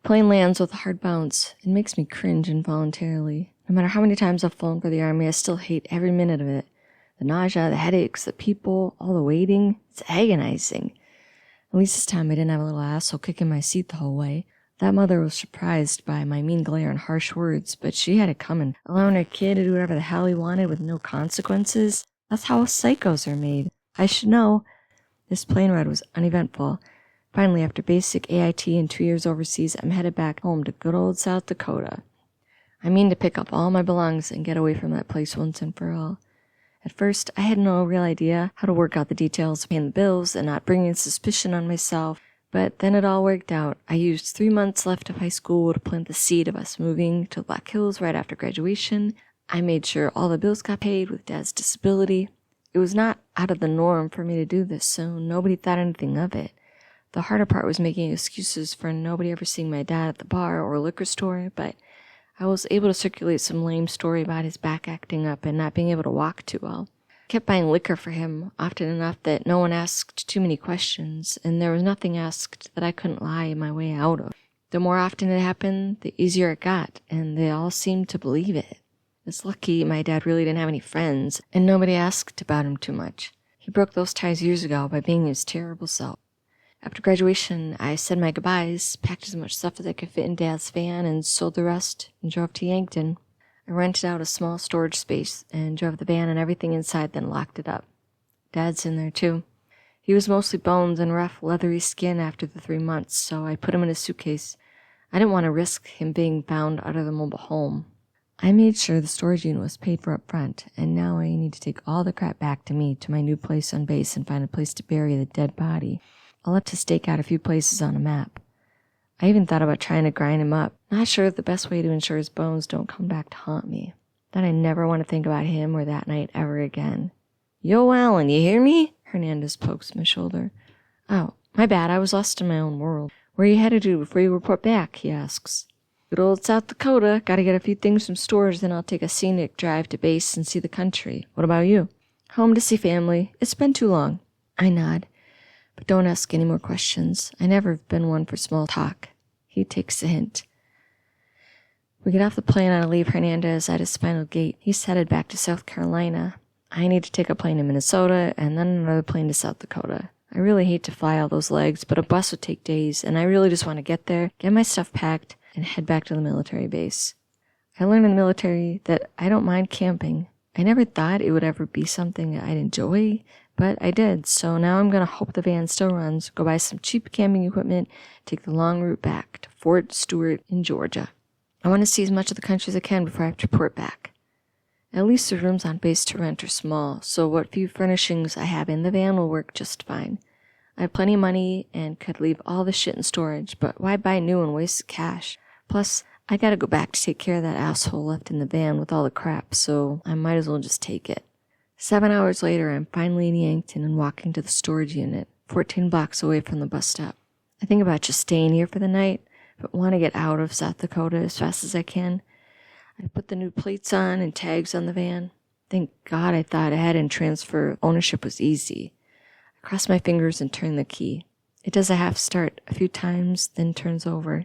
Plane lands with a hard bounce. It makes me cringe involuntarily. No matter how many times I've flown for the Army, I still hate every minute of it. The nausea, the headaches, the people, all the waiting. It's agonizing. At least this time I didn't have a little asshole kicking my seat the whole way. That mother was surprised by my mean glare and harsh words, but she had it coming, allowing her kid to do whatever the hell he wanted with no consequences. That's how psychos are made. I should know. This plane ride was uneventful. Finally, after basic AIT and 2 years overseas, I'm headed back home to good old South Dakota. I mean to pick up all my belongings and get away from that place once and for all. At first, I had no real idea how to work out the details of paying the bills and not bringing suspicion on myself. But then it all worked out. I used 3 months left of high school to plant the seed of us moving to Black Hills right after graduation. I made sure all the bills got paid with Dad's disability. It was not out of the norm for me to do this, so nobody thought anything of it. The harder part was making excuses for nobody ever seeing my dad at the bar or liquor store, but I was able to circulate some lame story about his back acting up and not being able to walk too well. I kept buying liquor for him, often enough that no one asked too many questions, and there was nothing asked that I couldn't lie my way out of. The more often it happened, the easier it got, and they all seemed to believe it. It's lucky my dad really didn't have any friends, and nobody asked about him too much. He broke those ties years ago by being his terrible self. After graduation, I said my goodbyes, packed as much stuff as I could fit in Dad's van, and sold the rest, and drove to Yankton. I rented out a small storage space and drove the van and everything inside, then locked it up. Dad's in there, too. He was mostly bones and rough, leathery skin after the 3 months, so I put him in a suitcase. I didn't want to risk him being found out of the mobile home. I made sure the storage unit was paid for up front, and now I need to take all the crap back to me, to my new place on base, and find a place to bury the dead body. I'll have to stake out a few places on a map. I even thought about trying to grind him up, not sure of the best way to ensure his bones don't come back to haunt me. Then I never want to think about him or that night ever again. Yo, Alan, you hear me? Hernandez pokes my shoulder. Oh, my bad, I was lost in my own world. Where are you headed to before you report back? He asks. Good old South Dakota. Gotta get a few things from stores, then I'll take a scenic drive to base and see the country. What about you? Home to see family. It's been too long. I nod, but don't ask any more questions. I never have been one for small talk. He takes the hint. We get off the plane on Leave Hernandez at his final gate. He's headed back to South Carolina. I need to take a plane to Minnesota and then another plane to South Dakota. I really hate to fly all those legs, but a bus would take days, and I really just want to get there, get my stuff packed, and head back to the military base. I learned in the military that I don't mind camping. I never thought it would ever be something I'd enjoy, but I did, so now I'm going to hope the van still runs, go buy some cheap camping equipment, take the long route back to Fort Stewart in Georgia. I want to see as much of the country as I can before I have to report back. At least the rooms on base to rent are small, so what few furnishings I have in the van will work just fine. I have plenty of money and could leave all the shit in storage, but why buy new and waste cash? Plus, I gotta go back to take care of that asshole left in the van with all the crap, so I might as well just take it. 7 hours later, I'm finally in Yankton and walking to the storage unit, 14 blocks away from the bus stop. I think about just staying here for the night, but want to get out of South Dakota as fast as I can. I put the new plates on and tags on the van. Thank God I thought ahead and transfer ownership was easy. I cross my fingers and turn the key. It does a half start a few times, then turns over.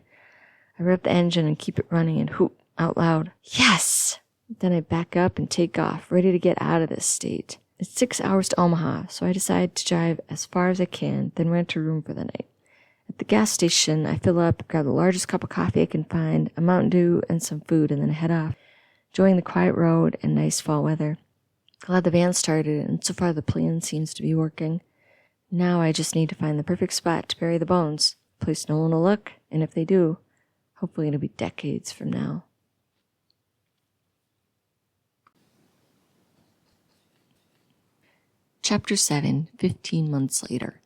I rev the engine and keep it running and hoop out loud. Yes! Then I back up and take off, ready to get out of this state. It's 6 hours to Omaha, so I decide to drive as far as I can, then rent a room for the night. At the gas station, I fill up, grab the largest cup of coffee I can find, a Mountain Dew, and some food, and then head off, enjoying the quiet road and nice fall weather. Glad the van started, and so far the plan seems to be working. Now I just need to find the perfect spot to bury the bones, a place no one will look, and if they do, hopefully it'll be decades from now. Chapter 7, 15 months later.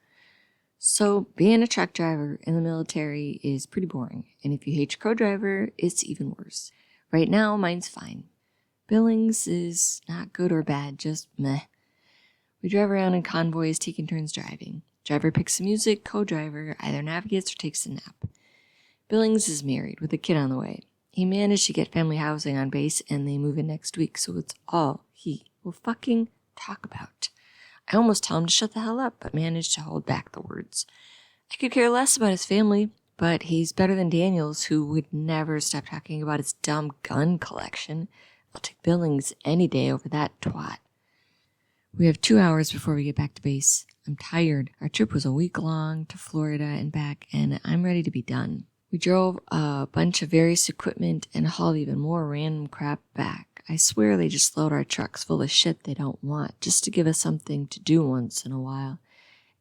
So, being a truck driver in the military is pretty boring, and if you hate your co-driver, it's even worse. Right now, mine's fine. Billings is not good or bad, just meh. We drive around in convoys, taking turns driving. Driver picks the music, co-driver either navigates or takes a nap. Billings is married with a kid on the way. He managed to get family housing on base, and they move in next week, so it's all he will fucking talk about. I almost tell him to shut the hell up, but managed to hold back the words. I could care less about his family, but he's better than Daniels, who would never stop talking about his dumb gun collection. I'll take Billings any day over that twat. We have 2 hours before we get back to base. I'm tired. Our trip was a week long to Florida and back, and I'm ready to be done. We drove a bunch of various equipment and hauled even more random crap back. I swear they just load our trucks full of shit they don't want, just to give us something to do once in a while.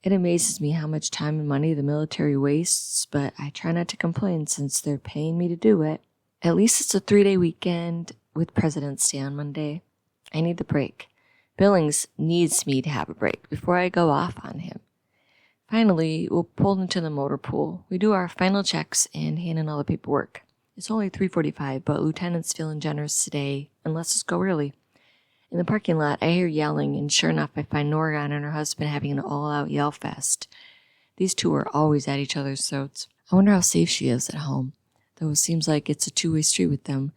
It amazes me how much time and money the military wastes, but I try not to complain since they're paying me to do it. At least it's a 3-day weekend with President's Day on Monday. I need the break. Billings needs me to have a break before I go off on him. Finally, we'll pull into the motor pool. We do our final checks and hand in all the paperwork. It's only 3:45, but Lieutenant's feeling generous today, and lets us go early. In the parking lot, I hear yelling, and sure enough, I find Norgon and her husband having an all-out yell fest. These two are always at each other's throats. I wonder how safe she is at home, though it seems like it's a two-way street with them,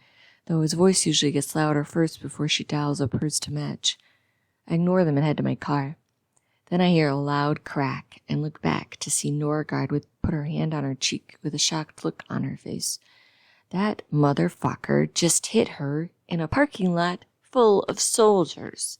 though his voice usually gets louder first before she dials up hers to match. I ignore them and head to my car. Then I hear a loud crack and look back to see Norgard put her hand on her cheek with a shocked look on her face. That motherfucker just hit her in a parking lot full of soldiers.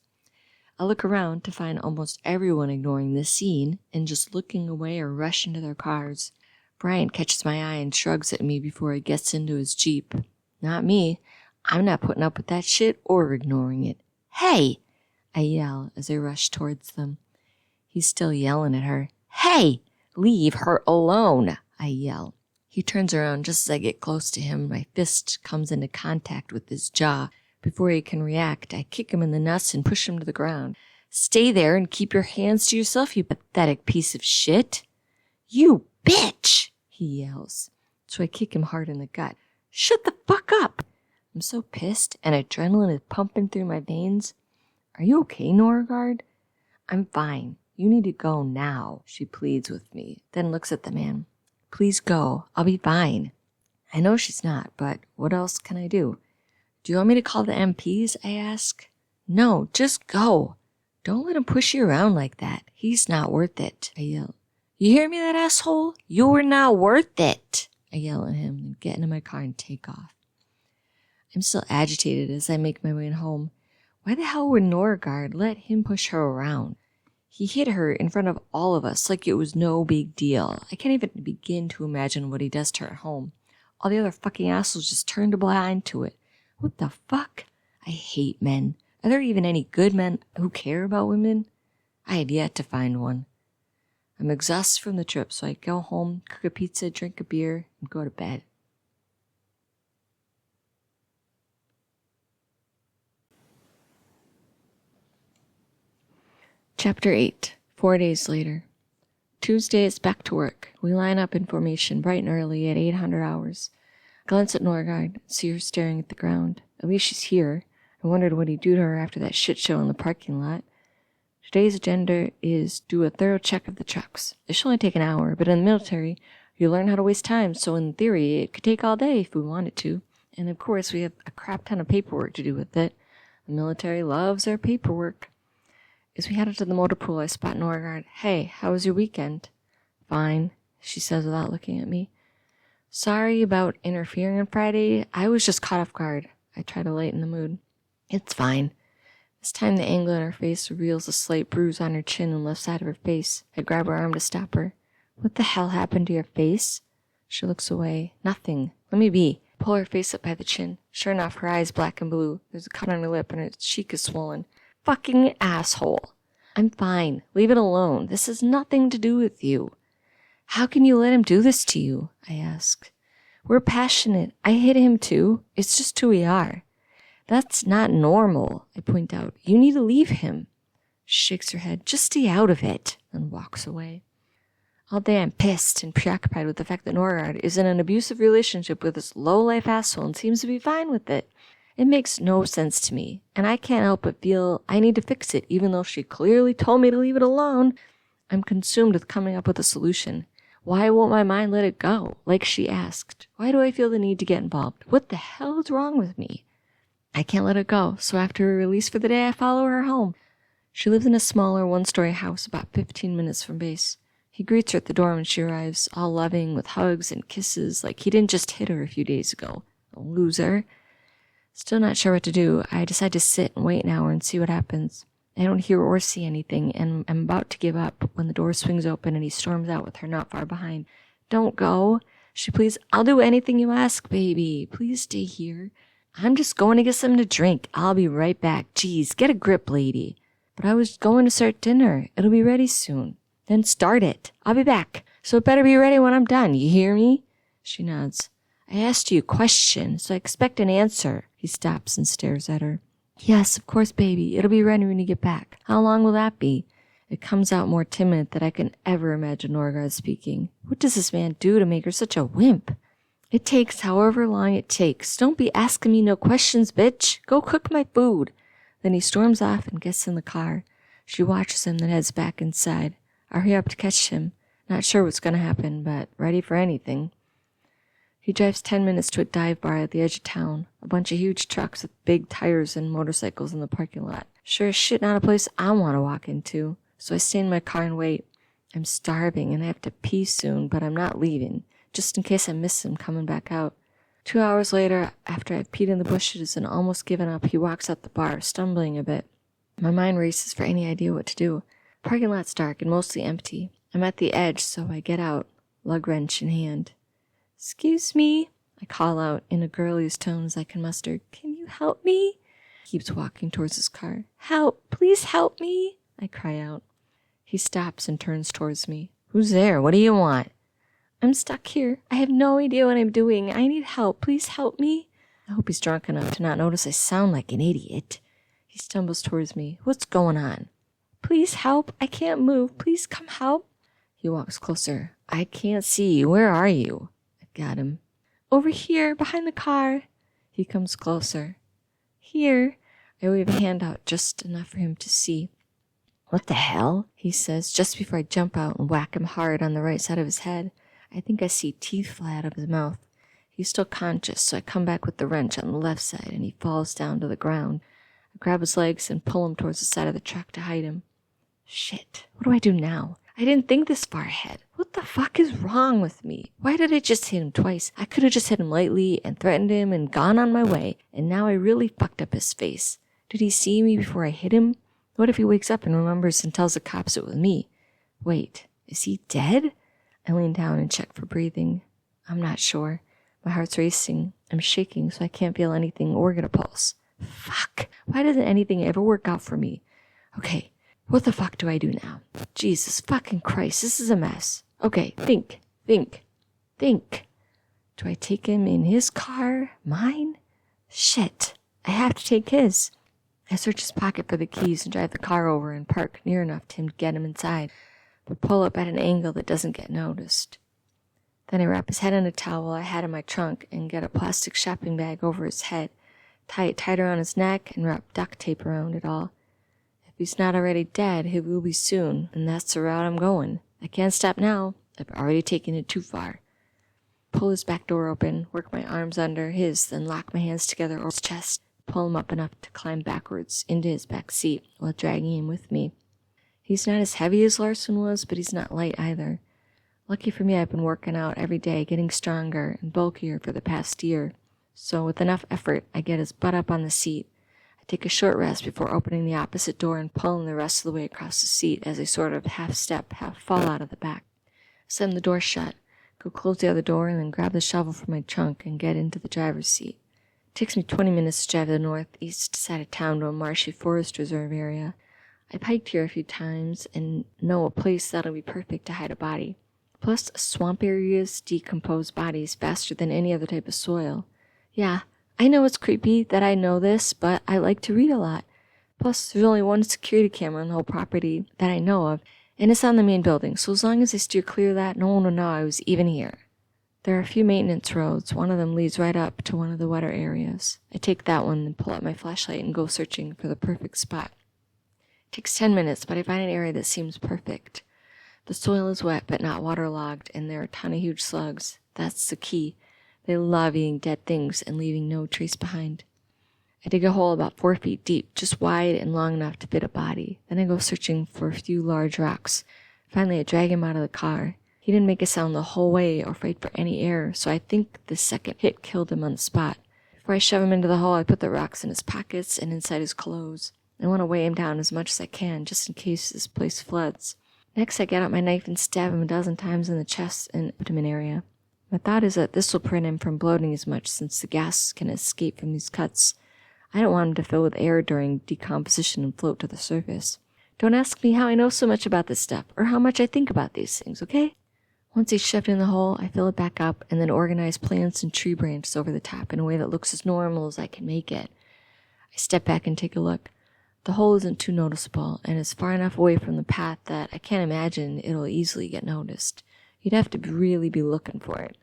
I look around to find almost everyone ignoring this scene and just looking away or rushing to their cars. Brian catches my eye and shrugs at me before he gets into his Jeep. Not me. I'm not putting up with that shit or ignoring it. Hey! I yell as I rush towards them. He's still yelling at her. Hey! Leave her alone! I yell. He turns around just as I get close to him. My fist comes into contact with his jaw. Before he can react, I kick him in the nuts and push him to the ground. Stay there and keep your hands to yourself, you pathetic piece of shit. You bitch, he yells. So I kick him hard in the gut. Shut the fuck up. I'm so pissed and adrenaline is pumping through my veins. Are you okay, Norgard? I'm fine. You need to go now, she pleads with me, then looks at the man. Please go. I'll be fine. I know she's not, but what else can I do? Do you want me to call the MPs? I ask. No, just go. Don't let him push you around like that. He's not worth it, I yell. You hear me, that asshole? You're not worth it, I yell at him and get into my car and take off. I'm still agitated as I make my way home. Why the hell would Norgard let him push her around? He hit her in front of all of us like it was no big deal. I can't even begin to imagine what he does to her at home. All the other fucking assholes just turned a blind to it. What the fuck? I hate men. Are there even any good men who care about women? I have yet to find one. I'm exhausted from the trip, so I go home, cook a pizza, drink a beer, and go to bed. Chapter 8. 4 days later. Tuesday is back to work. We line up in formation bright and early at 800 hours. I glance at Norgard, see her staring at the ground. At least she's here. I wondered what he'd do to her after that shit show in the parking lot. Today's agenda is do a thorough check of the trucks. It should only take an hour, but in the military, you learn how to waste time, so in theory, it could take all day if we wanted to. And of course, we have a crap ton of paperwork to do with it. The military loves their paperwork. As we head into the motor pool, I spot Norgard. Hey, how was your weekend? Fine, she says without looking at me. Sorry about interfering on Friday. I was just caught off guard. I try to lighten the mood. It's fine. This time the angle in her face reveals a slight bruise on her chin and left side of her face. I grab her arm to stop her. What the hell happened to your face? She looks away. Nothing. Let me be. Pull her face up by the chin. Sure enough, her eyes black and blue. There's a cut on her lip and her cheek is swollen. Fucking asshole. I'm fine. Leave it alone. This has nothing to do with you. How can you let him do this to you? I ask. We're passionate. I hit him too. It's just who we are. That's not normal, I point out. You need to leave him. She shakes her head. Just stay out of it, and walks away. All day I'm pissed and preoccupied with the fact that Norgard is in an abusive relationship with this low-life asshole and seems to be fine with it. It makes no sense to me, and I can't help but feel I need to fix it, even though she clearly told me to leave it alone. I'm consumed with coming up with a solution. Why won't my mind let it go, like she asked? Why do I feel the need to get involved? What the hell is wrong with me? I can't let it go, so after we release for the day, I follow her home. She lives in a smaller one-story house about 15 minutes from base. He greets her at the door when she arrives, all loving, with hugs and kisses, like he didn't just hit her a few days ago. A loser. Still not sure what to do. I decide to sit and wait an hour and see what happens. I don't hear or see anything, and I'm about to give up when the door swings open and he storms out with her not far behind. Don't go. She pleads, I'll do anything you ask, baby. Please stay here. I'm just going to get something to drink. I'll be right back. Geez, get a grip, lady. But I was going to start dinner. It'll be ready soon. Then start it. I'll be back. So it better be ready when I'm done. You hear me? She nods. I asked you a question, so I expect an answer. He stops and stares at her. Yes, of course, baby. It'll be ready when you get back. How long will that be? It comes out more timid than I can ever imagine Norgard speaking. What does this man do to make her such a wimp? It takes however long it takes. Don't be asking me no questions, bitch. Go cook my food. Then he storms off and gets in the car. She watches him, then heads back inside. I hurry up to catch him. Not sure what's going to happen, but ready for anything. He drives 10 minutes to a dive bar at the edge of town. A bunch of huge trucks with big tires and motorcycles in the parking lot. Sure as shit not a place I want to walk into. So I stay in my car and wait. I'm starving and I have to pee soon, but I'm not leaving, just in case I miss him coming back out. 2 hours later, after I've peed in the bushes and almost given up, he walks out the bar, stumbling a bit. My mind races for any idea what to do. The parking lot's dark and mostly empty. I'm at the edge, so I get out, lug wrench in hand. Excuse me, I call out in a girliest tone as I can muster. Can you help me? He keeps walking towards his car. Help, please help me, I cry out. He stops and turns towards me. Who's there? What do you want? I'm stuck here. I have no idea what I'm doing. I need help. Please help me. I hope he's drunk enough to not notice I sound like an idiot. He stumbles towards me. What's going on? Please help. I can't move. Please come help. He walks closer. I can't see you. Where are you? I've got him. Over here, behind the car. He comes closer. Here. I wave a hand out just enough for him to see. What the hell? He says, just before I jump out and whack him hard on the right side of his head. I think I see teeth fly out of his mouth. He's still conscious, so I come back with the wrench on the left side, and he falls down to the ground. I grab his legs and pull him towards the side of the truck to hide him. Shit, what do I do now? I didn't think this far ahead. What the fuck is wrong with me? Why did I just hit him twice? I could have just hit him lightly and threatened him and gone on my way, and now I really fucked up his face. Did he see me before I hit him? What if he wakes up and remembers and tells the cops it was me? Wait, is he dead? I lean down and check for breathing. I'm not sure. My heart's racing. I'm shaking so I can't feel anything or get a pulse. Fuck. Why doesn't anything ever work out for me? Okay, what the fuck do I do now? Jesus fucking Christ, this is a mess. Okay, think. Do I take him in his car? Mine? Shit, I have to take his. I search his pocket for the keys and drive the car over and park near enough to him to get him inside, but pull up at an angle that doesn't get noticed. Then I wrap his head in a towel I had in my trunk and get a plastic shopping bag over his head, tie it tight around his neck, and wrap duct tape around it all. If he's not already dead, he will be soon, and that's the route I'm going. I can't stop now. I've already taken it too far. Pull his back door open, work my arms under his, then lock my hands together over his chest, pull him up enough to climb backwards into his back seat while dragging him with me. He's not as heavy as Larson was, but he's not light either. Lucky for me, I've been working out every day, getting stronger and bulkier for the past year. So with enough effort, I get his butt up on the seat. I take a short rest before opening the opposite door and pulling the rest of the way across the seat as I sort of half step, half fall out of the back. Slam the door shut, go close the other door, and then grab the shovel from my trunk and get into the driver's seat. It takes me 20 minutes to drive to the northeast side of town to a marshy forest reserve area. I've hiked here a few times and know a place that'll be perfect to hide a body. Plus, swamp areas decompose bodies faster than any other type of soil. Yeah, I know it's creepy that I know this, but I like to read a lot. Plus, there's only one security camera on the whole property that I know of, and it's on the main building, so as long as I steer clear of that, no one will know I was even here. There are a few maintenance roads. One of them leads right up to one of the wetter areas. I take that one and pull out my flashlight and go searching for the perfect spot. It takes 10 minutes, but I find an area that seems perfect. The soil is wet but not waterlogged, and there are a ton of huge slugs. That's the key. They love eating dead things and leaving no trace behind. I dig a hole about 4 feet deep, just wide and long enough to fit a body. Then I go searching for a few large rocks. Finally, I drag him out of the car. He didn't make a sound the whole way or fight for any air, so I think the second hit killed him on the spot. Before I shove him into the hole, I put the rocks in his pockets and inside his clothes. I want to weigh him down as much as I can, just in case this place floods. Next, I get out my knife and stab him a dozen times in the chest and abdomen area. My thought is that this will prevent him from bloating as much since the gas can escape from these cuts. I don't want him to fill with air during decomposition and float to the surface. Don't ask me how I know so much about this stuff or how much I think about these things, okay? Once he's shoved in the hole, I fill it back up and then organize plants and tree branches over the top in a way that looks as normal as I can make it. I step back and take a look. The hole isn't too noticeable and is far enough away from the path that I can't imagine it'll easily get noticed. You'd have to really be looking for it.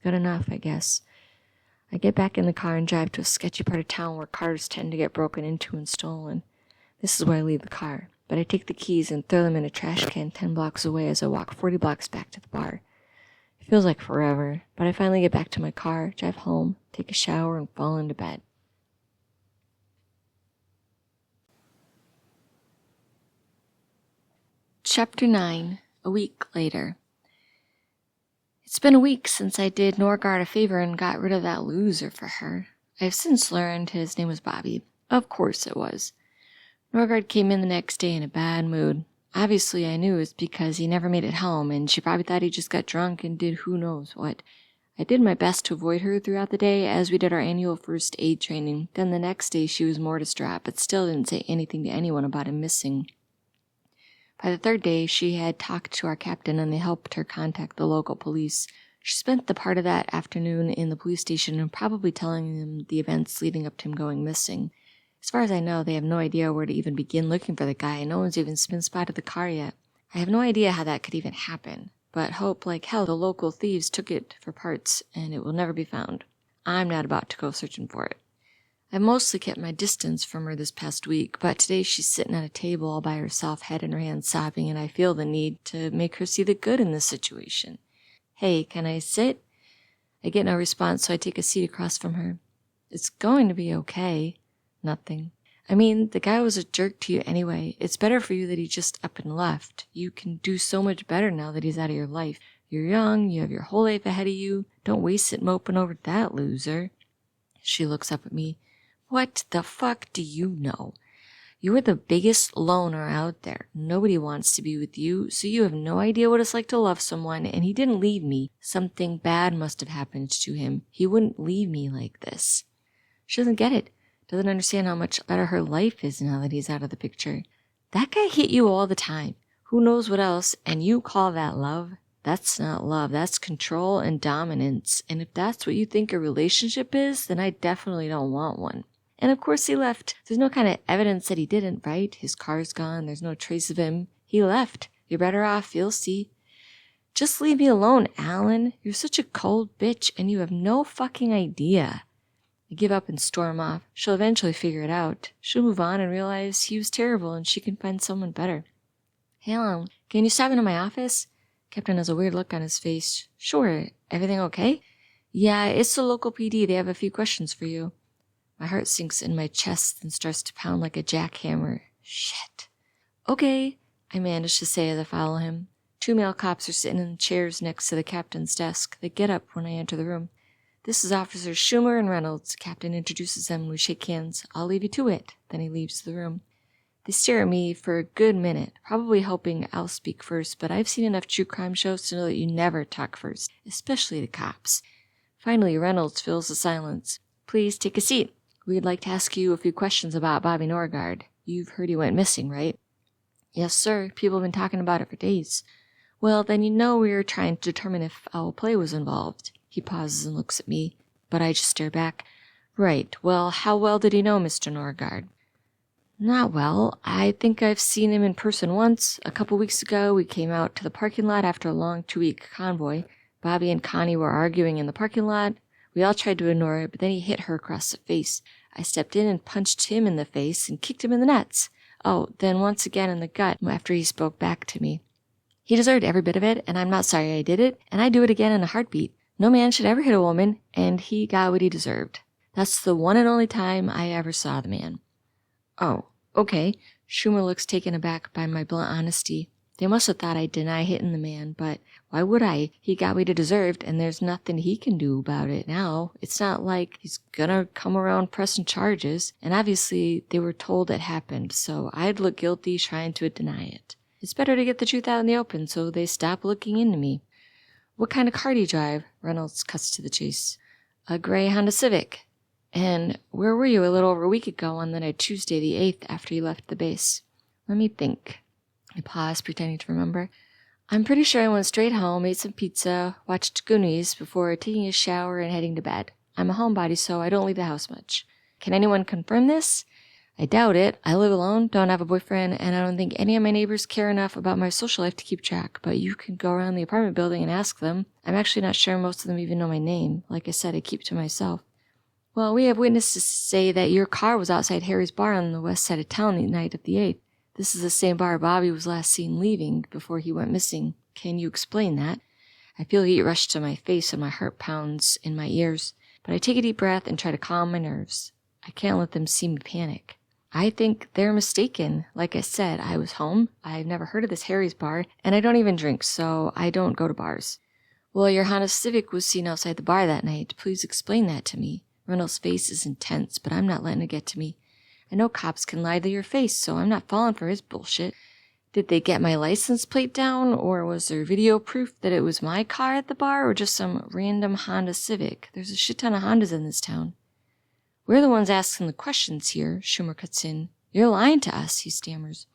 Good enough, I guess. I get back in the car and drive to a sketchy part of town where cars tend to get broken into and stolen. This is where I leave the car, but I take the keys and throw them in a trash can 10 blocks away as I walk 40 blocks back to the bar. It feels like forever, but I finally get back to my car, drive home, take a shower, and fall into bed. Chapter 9. A week later. It's been a week since I did Norgard a favor and got rid of that loser for her. I've since learned his name was Bobby. Of course it was. Norgard came in the next day in a bad mood. Obviously I knew it was because he never made it home, and she probably thought he just got drunk and did who knows what. I did my best to avoid her throughout the day as we did our annual first aid training. Then the next day she was more distraught, but still didn't say anything to anyone about him missing. By the third day, she had talked to our captain and they helped her contact the local police. She spent the part of that afternoon in the police station and probably telling them the events leading up to him going missing. As far as I know, they have no idea where to even begin looking for the guy, and no one's even spotted the car yet. I have no idea how that could even happen, but hope like hell the local thieves took it for parts and it will never be found. I'm not about to go searching for it. I've mostly kept my distance from her this past week, but today she's sitting at a table all by herself, head in her hands, sobbing, and I feel the need to make her see the good in this situation. Hey, can I sit? I get no response, so I take a seat across from her. It's going to be okay. Nothing. I mean, the guy was a jerk to you anyway. It's better for you that he just up and left. You can do so much better now that he's out of your life. You're young, you have your whole life ahead of you. Don't waste it moping over that loser. She looks up at me. What the fuck do you know? You were the biggest loner out there. Nobody wants to be with you, so you have no idea what it's like to love someone, and he didn't leave me. Something bad must have happened to him. He wouldn't leave me like this. She doesn't get it. Doesn't understand how much better her life is now that he's out of the picture. That guy hit you all the time. Who knows what else, and you call that love? That's not love. That's control and dominance. And if that's what you think a relationship is, then I definitely don't want one. And of course he left. There's no kind of evidence that he didn't, right? His car's gone. There's no trace of him. He left. You're better off. You'll see. Just leave me alone, Alan. You're such a cold bitch, and you have no fucking idea. I give up and storm off. She'll eventually figure it out. She'll move on and realize he was terrible and she can find someone better. Hey, Alan, can you stop into my office? Captain has a weird look on his face. Sure. Everything okay? Yeah, it's the local PD. They have a few questions for you. My heart sinks in my chest and starts to pound like a jackhammer. Shit. Okay, I manage to say as I follow him. 2 male cops are sitting in chairs next to the captain's desk. They get up when I enter the room. This is Officers Schumer and Reynolds. Captain introduces them and we shake hands. I'll leave you to it. Then he leaves the room. They stare at me for a good minute, probably hoping I'll speak first, but I've seen enough true crime shows to know that you never talk first, especially the cops. Finally, Reynolds fills the silence. Please take a seat. We'd like to ask you a few questions about Bobby Norgard. You've heard he went missing, right? Yes, sir. People have been talking about it for days. Well, then you know we were trying to determine if foul play was involved. He pauses and looks at me, but I just stare back. Right. Well, how well did he know Mr. Norgard? Not well. I think I've seen him in person once. A couple weeks ago, we came out to the parking lot after a long 2-week convoy. Bobby and Connie were arguing in the parking lot. We all tried to ignore it, but then he hit her across the face. I stepped in and punched him in the face and kicked him in the nuts. Oh, then once again in the gut after he spoke back to me. He deserved every bit of it, and I'm not sorry I did it, and I'd do it again in a heartbeat. No man should ever hit a woman, and he got what he deserved. That's the one and only time I ever saw the man. Oh, okay. Schumer looks taken aback by my blunt honesty. They must have thought I'd deny hitting the man, but why would I? He got what he deserved, and there's nothing he can do about it now. It's not like he's gonna come around pressing charges, and obviously they were told it happened, so I'd look guilty trying to deny it. It's better to get the truth out in the open, so they stop looking into me. What kind of car do you drive? Reynolds cuts to the chase. A gray Honda Civic. And where were you a little over a week ago on the night Tuesday the 8th after you left the base? Let me think. I paused, pretending to remember. I'm pretty sure I went straight home, ate some pizza, watched Goonies before taking a shower and heading to bed. I'm a homebody, so I don't leave the house much. Can anyone confirm this? I doubt it. I live alone, don't have a boyfriend, and I don't think any of my neighbors care enough about my social life to keep track, but you can go around the apartment building and ask them. I'm actually not sure most of them even know my name. Like I said, I keep to myself. Well, we have witnesses say that your car was outside Harry's bar on the west side of town the night of the 8th. This is the same bar Bobby was last seen leaving before he went missing. Can you explain that? I feel heat rush to my face and my heart pounds in my ears, but I take a deep breath and try to calm my nerves. I can't let them see me panic. I think they're mistaken. Like I said, I was home. I've never heard of this Harry's bar, and I don't even drink, so I don't go to bars. Well, your Honda Civic was seen outside the bar that night. Please explain that to me. Reynolds' face is intense, but I'm not letting it get to me. I know cops can lie to your face, so I'm not falling for his bullshit. Did they get my license plate down, or was there video proof that it was my car at the bar, or just some random Honda Civic? There's a shit ton of Hondas in this town. We're the ones asking the questions here, Schumer cuts in. You're lying to us, he stammers.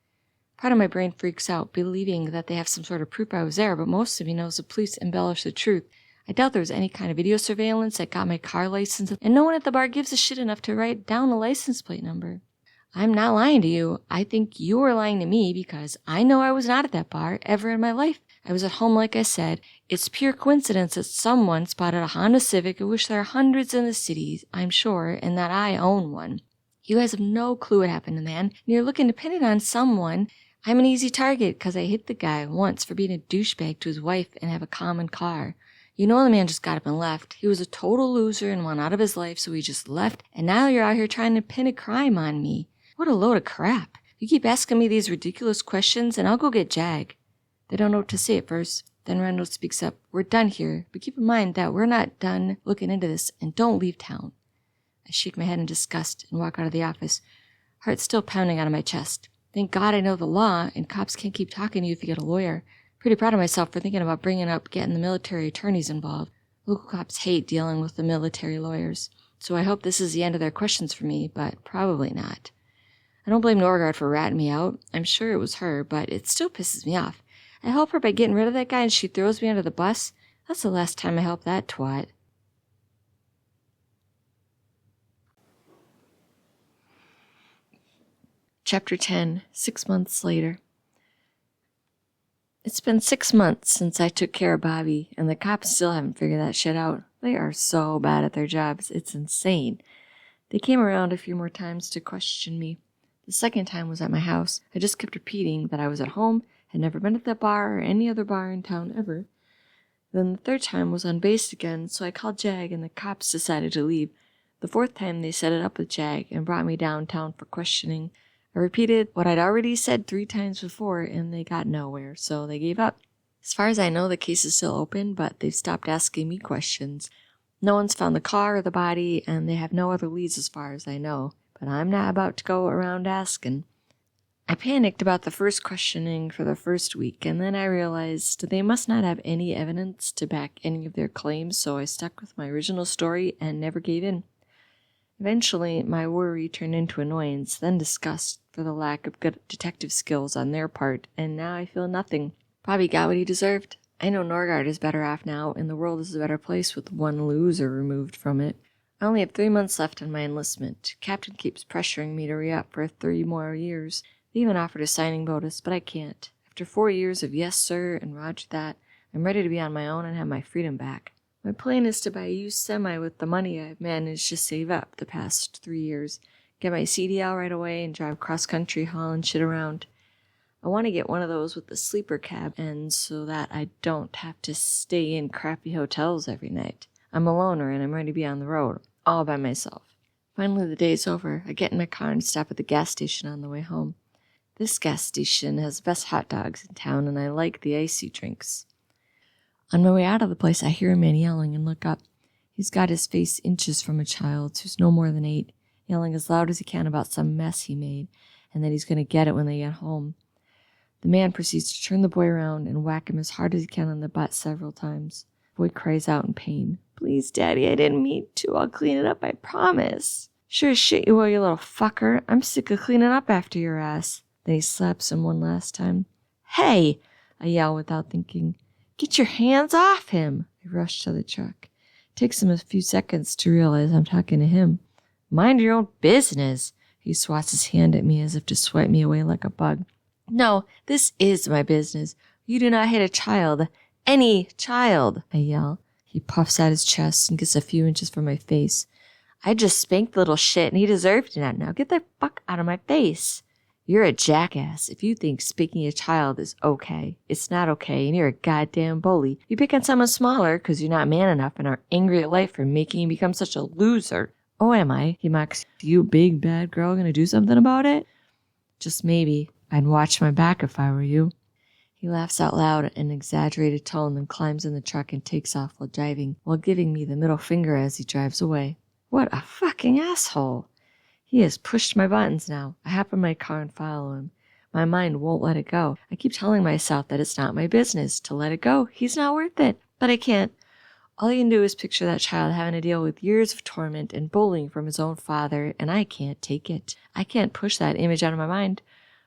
Part of my brain freaks out, believing that they have some sort of proof I was there, but most of me knows the police embellish the truth. I doubt there was any kind of video surveillance that got my car license, and no one at the bar gives a shit enough to write down a license plate number. I'm not lying to you. I think you are lying to me because I know I was not at that bar ever in my life. I was at home, like I said. It's pure coincidence that someone spotted a Honda Civic, of which there are hundreds in the city, I'm sure, and that I own one. You guys have no clue what happened to the man, and you're looking to pin it on someone. I'm an easy target because I hit the guy once for being a douchebag to his wife and have a common car. You know the man just got up and left. He was a total loser and went out of his life, so he just left, and now you're out here trying to pin a crime on me. What a load of crap. You keep asking me these ridiculous questions, and I'll go get Jag. They don't know what to say at first. Then Reynolds speaks up. We're done here, but keep in mind that we're not done looking into this, and don't leave town. I shake my head in disgust and walk out of the office, heart still pounding out of my chest. Thank God I know the law, and cops can't keep talking to you if you get a lawyer. Pretty proud of myself for thinking about bringing up getting the military attorneys involved. Local cops hate dealing with the military lawyers, so I hope this is the end of their questions for me, but probably not. I don't blame Norgard for ratting me out. I'm sure it was her, but it still pisses me off. I help her by getting rid of that guy and she throws me under the bus. That's the last time I helped that twat. Chapter 10, 6 months later. It's been 6 months since I took care of Bobby, and the cops still haven't figured that shit out. They are so bad at their jobs, it's insane. They came around a few more times to question me. The second time was at my house. I just kept repeating that I was at home, had never been at that bar or any other bar in town ever. Then the third time was on base again, so I called Jag and the cops decided to leave. The fourth time they set it up with Jag and brought me downtown for questioning. I repeated what I'd already said 3 times before, and they got nowhere, so they gave up. As far as I know, the case is still open, but they've stopped asking me questions. No one's found the car or the body, and they have no other leads as far as I know, but I'm not about to go around asking. I panicked about the first questioning for the first week, and then I realized they must not have any evidence to back any of their claims, so I stuck with my original story and never gave in. Eventually, my worry turned into annoyance, then disgust for the lack of good detective skills on their part, and now I feel nothing. Bobby got what he deserved. I know Norgard is better off now, and the world is a better place with one loser removed from it. I only have 3 months left on my enlistment. Captain keeps pressuring me to re-up for 3 more years. They even offered a signing bonus, but I can't. After 4 years of yes sir and roger that, I'm ready to be on my own and have my freedom back. My plan is to buy a used semi with the money I've managed to save up the past 3 years, get my CDL right away, and drive cross-country hauling shit around. I want to get one of those with the sleeper cab, and so that I don't have to stay in crappy hotels every night. I'm a loner, and I'm ready to be on the road, all by myself. Finally, the day's over. I get in my car and stop at the gas station on the way home. This gas station has the best hot dogs in town, and I like the icy drinks. On my way out of the place, I hear a man yelling and look up. He's got his face inches from a child's who's no more than 8, yelling as loud as he can about some mess he made, and that he's going to get it when they get home. The man proceeds to turn the boy around and whack him as hard as he can on the butt several times. The boy cries out in pain. Please, Daddy, I didn't mean to. I'll clean it up, I promise. Sure as shit you will, you little fucker. I'm sick of cleaning up after your ass. Then he slaps him one last time. Hey! I yell without thinking. Get your hands off him! I rush to the truck. It takes him a few seconds to realize I'm talking to him. Mind your own business. He swats his hand at me as if to swipe me away like a bug. No, this is my business. You do not hit a child. Any child, I yell. He puffs out his chest and gets a few inches from my face. I just spanked the little shit and he deserved it. Now get the fuck out of my face. You're a jackass if you think spanking a child is okay. It's not okay, and you're a goddamn bully. You pick on someone smaller because you're not man enough and are angry at life for making you become such a loser. Oh, am I? He mocks. You big bad girl gonna do something about it? Just maybe. I'd watch my back if I were you. He laughs out loud in an exaggerated tone, then climbs in the truck and takes off while driving, while giving me the middle finger as he drives away. What a fucking asshole. He has pushed my buttons now. I hop in my car and follow him. My mind won't let it go. I keep telling myself that it's not my business to let it go. He's not worth it. But I can't. All you can do is picture that child having to deal with years of torment and bullying from his own father, and I can't take it. I can't push that image out of my mind.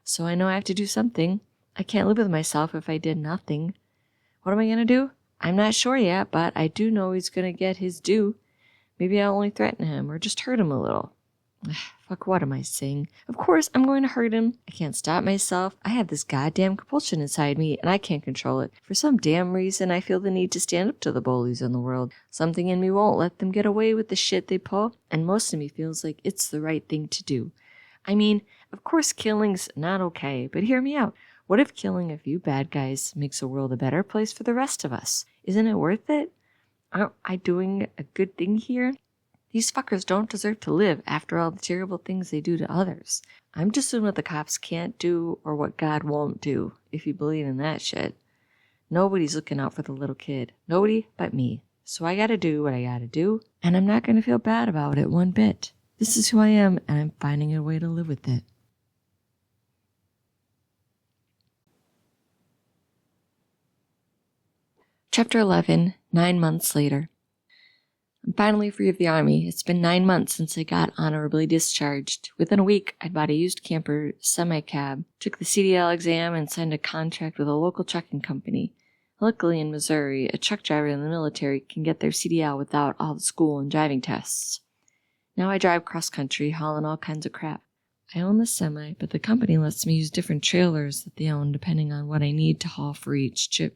So I know I have to do something. I can't live with myself if I did nothing. What am I going to do? I'm not sure yet, but I do know he's going to get his due. Maybe I'll only threaten him or just hurt him a little. Fuck, what am I saying? Of course I'm going to hurt him. I can't stop myself. I have this goddamn compulsion inside me, and I can't control it. For some damn reason, I feel the need to stand up to the bullies in the world. Something in me won't let them get away with the shit they pull, and most of me feels like it's the right thing to do. I mean, of course killing's not okay, but hear me out. What if killing a few bad guys makes the world a better place for the rest of us? Isn't it worth it? Aren't I doing a good thing here? These fuckers don't deserve to live after all the terrible things they do to others. I'm just doing what the cops can't do or what God won't do, if you believe in that shit. Nobody's looking out for the little kid. Nobody but me. So I gotta do what I gotta do, and I'm not gonna feel bad about it one bit. This is who I am, and I'm finding a way to live with it. Chapter 11, 9 months later. I'm finally free of the army. It's been 9 months since I got honorably discharged. Within a week, I'd bought a used camper semi-cab, took the CDL exam, and signed a contract with a local trucking company. Luckily in Missouri, a truck driver in the military can get their CDL without all the school and driving tests. Now I drive cross-country, hauling all kinds of crap. I own the semi, but the company lets me use different trailers that they own depending on what I need to haul for each trip.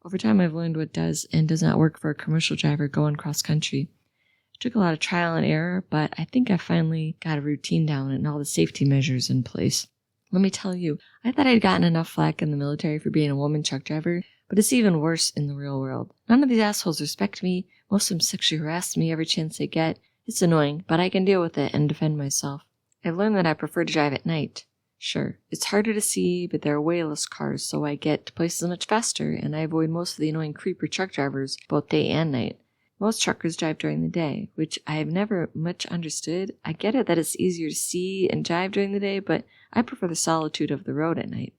Over time, I've learned what does and does not work for a commercial driver going cross-country. It took a lot of trial and error, but I think I finally got a routine down and all the safety measures in place. Let me tell you, I thought I'd gotten enough flack in the military for being a woman truck driver, but it's even worse in the real world. None of these assholes respect me. Most of them sexually harass me every chance they get. It's annoying, but I can deal with it and defend myself. I've learned that I prefer to drive at night. Sure, it's harder to see, but there are way less cars, so I get to places much faster, and I avoid most of the annoying creeper truck drivers, both day and night. Most truckers drive during the day, which I have never much understood. I get it that it's easier to see and drive during the day, but I prefer the solitude of the road at night.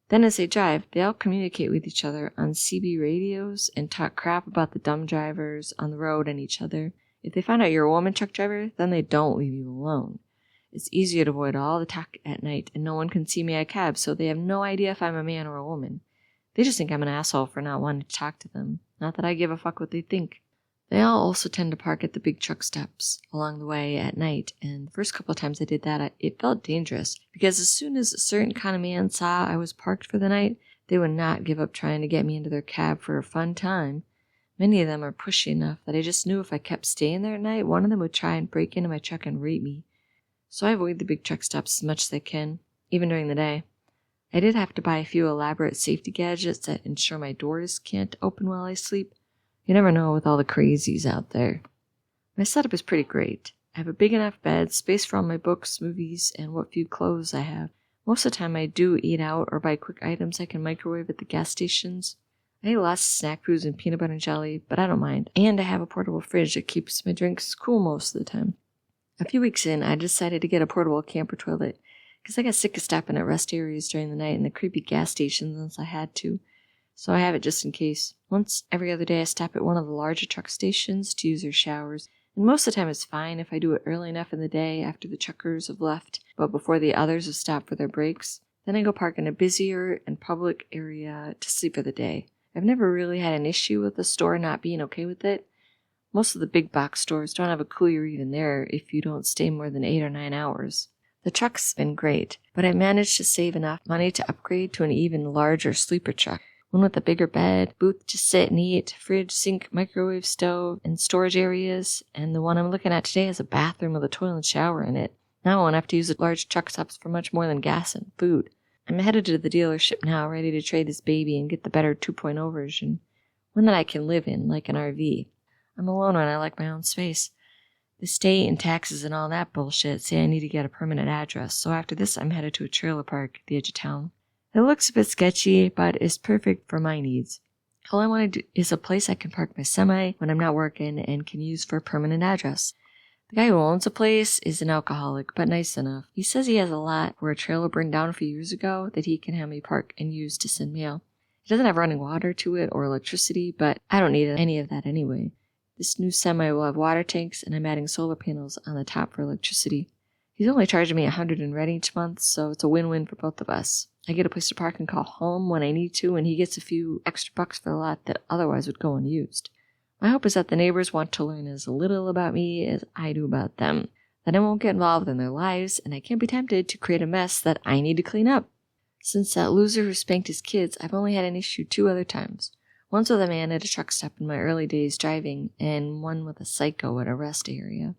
Then as they drive, they all communicate with each other on CB radios and talk crap about the dumb drivers on the road and each other. If they find out you're a woman truck driver, then they don't leave you alone. It's easier to avoid all the talk at night, and no one can see me at cab, so they have no idea if I'm a man or a woman. They just think I'm an asshole for not wanting to talk to them. Not that I give a fuck what they think. They all also tend to park at the big truck stops along the way at night, and the first couple of times I did that, it felt dangerous, because as soon as a certain kind of man saw I was parked for the night, they would not give up trying to get me into their cab for a fun time. Many of them are pushy enough that I just knew if I kept staying there at night, one of them would try and break into my truck and rape me. So I avoid the big truck stops as much as I can, even during the day. I did have to buy a few elaborate safety gadgets that ensure my doors can't open while I sleep. You never know with all the crazies out there. My setup is pretty great. I have a big enough bed, space for all my books, movies, and what few clothes I have. Most of the time I do eat out or buy quick items I can microwave at the gas stations. I eat lots of snack foods and peanut butter and jelly, but I don't mind. And I have a portable fridge that keeps my drinks cool most of the time. A few weeks in, I decided to get a portable camper toilet, because I got sick of stopping at rest areas during the night and the creepy gas stations once I had to, so I have it just in case. Once every other day I stop at one of the larger truck stations to use their showers, and most of the time it's fine if I do it early enough in the day after the truckers have left, but before the others have stopped for their breaks. Then I go park in a busier and public area to sleep for the day. I've never really had an issue with the store not being okay with it. Most of the big box stores don't have a cooler even there if you don't stay more than 8 or 9 hours. The truck's been great, but I managed to save enough money to upgrade to an even larger sleeper truck. One with a bigger bed, booth to sit and eat, fridge, sink, microwave, stove, and storage areas, and the one I'm looking at today has a bathroom with a toilet and shower in it. Now I won't have to use the large truck stops for much more than gas and food. I'm headed to the dealership now, ready to trade this baby and get the better 2.0 version. One that I can live in, like an RV. I'm alone and I like my own space. The state and taxes and all that bullshit say I need to get a permanent address, so after this I'm headed to a trailer park at the edge of town. It looks a bit sketchy, but is perfect for my needs. All I want to do is a place I can park my semi when I'm not working and can use for a permanent address. The guy who owns the place is an alcoholic, but nice enough. He says he has a lot where a trailer burned down a few years ago that he can have me park and use to send mail. It doesn't have running water to it or electricity, but I don't need any of that anyway. This new semi will have water tanks, and I'm adding solar panels on the top for electricity. He's only charging me $100 in rent each month, so it's a win-win for both of us. I get a place to park and call home when I need to, and he gets a few extra bucks for the lot that otherwise would go unused. My hope is that the neighbors want to learn as little about me as I do about them, that I won't get involved in their lives, and I can't be tempted to create a mess that I need to clean up. Since that loser who spanked his kids, I've only had an issue 2 other times. Once with a man at a truck stop in my early days driving, and one with a psycho at a rest area.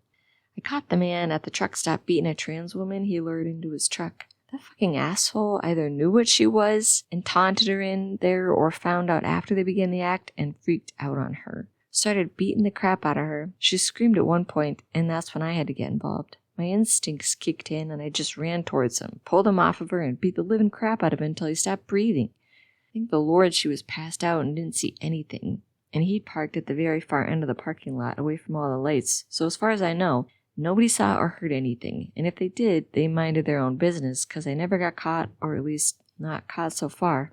I caught the man at the truck stop beating a trans woman he lured into his truck. That fucking asshole either knew what she was and taunted her in there, or found out after they began the act and freaked out on her. started beating the crap out of her. She screamed at one point, and that's when I had to get involved. My instincts kicked in, and I just ran towards him, pulled him off of her, and beat the living crap out of him until he stopped breathing. Thank the Lord she was passed out and didn't see anything, and he parked at the very far end of the parking lot away from all the lights, so as far as I know, nobody saw or heard anything, and if they did, they minded their own business, because I never got caught, or at least not caught so far.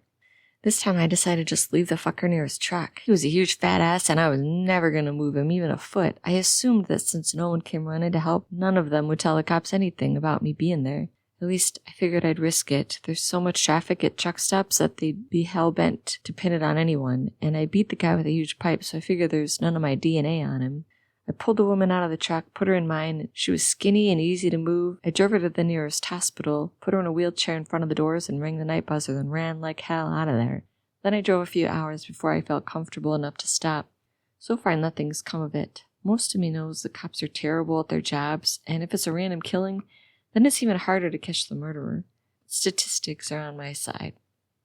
This time I decided to just leave the fucker near his truck. He was a huge fat ass, and I was never going to move him even a foot. I assumed that since no one came running to help, none of them would tell the cops anything about me being there. At least, I figured I'd risk it. There's so much traffic at truck stops that they'd be hell-bent to pin it on anyone, and I beat the guy with a huge pipe, so I figured there's none of my DNA on him. I pulled the woman out of the truck, put her in mine. She was skinny and easy to move. I drove her to the nearest hospital, put her in a wheelchair in front of the doors, and rang the night buzzer, then ran like hell out of there. Then I drove a few hours before I felt comfortable enough to stop. So far, nothing's come of it. Most of me knows the cops are terrible at their jobs, and if it's a random killing, then it's even harder to catch the murderer. Statistics are on my side.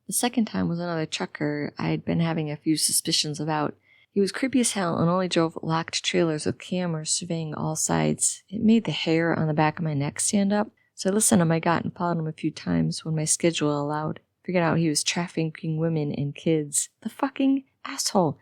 The second time was another trucker I'd been having a few suspicions about. He was creepy as hell and only drove locked trailers with cameras surveying all sides. It made the hair on the back of my neck stand up, so I listened to my gut and followed him a few times when my schedule allowed. Figured out he was trafficking women and kids. The fucking asshole.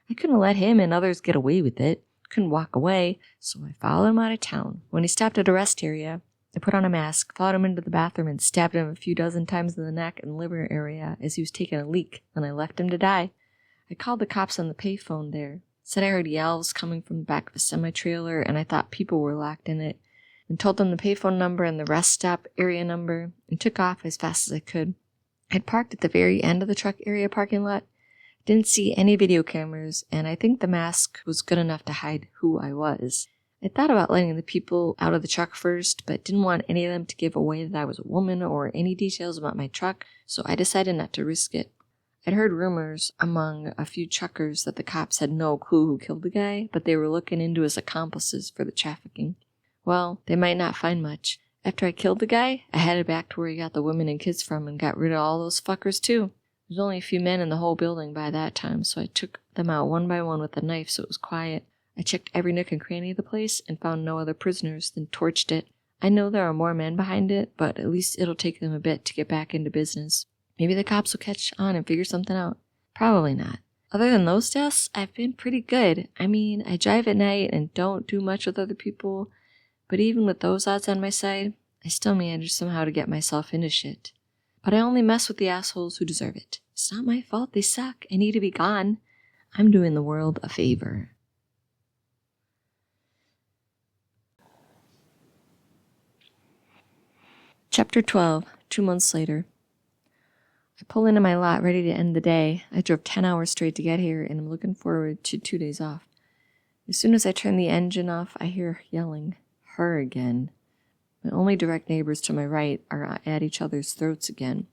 I couldn't let him and others get away with it. Couldn't walk away, so I followed him out of town. When he stopped at a rest area, I put on a mask, followed him into the bathroom, and stabbed him a few dozen times in the neck and liver area as he was taking a leak, and I left him to die. I called the cops on the payphone there. Said I heard yells coming from the back of a semi-trailer, and I thought people were locked in it. And told them the payphone number and the rest stop area number, and took off as fast as I could. I'd parked at the very end of the truck area parking lot. Didn't see any video cameras, and I think the mask was good enough to hide who I was. I thought about letting the people out of the truck first, but didn't want any of them to give away that I was a woman or any details about my truck, so I decided not to risk it. I'd heard rumors among a few truckers that the cops had no clue who killed the guy, but they were looking into his accomplices for the trafficking. Well, they might not find much. After I killed the guy, I headed back to where he got the women and kids from and got rid of all those fuckers too. There's only a few men in the whole building by that time, so I took them out one by one with a knife so it was quiet. I checked every nook and cranny of the place and found no other prisoners, then torched it. I know there are more men behind it, but at least it'll take them a bit to get back into business. Maybe the cops will catch on and figure something out. Probably not. Other than those deaths, I've been pretty good. I mean, I drive at night and don't do much with other people, but even with those odds on my side, I still manage somehow to get myself into shit. But I only mess with the assholes who deserve it. It's not my fault they suck. I need to be gone. I'm doing the world a favor. Chapter 12, 2 months later. I pull into my lot ready to end the day. I drove 10 hours straight to get here, and I'm looking forward to 2 days off. As soon as I turn the engine off, I hear yelling. Her again. My only direct neighbors to my right are at each other's throats again.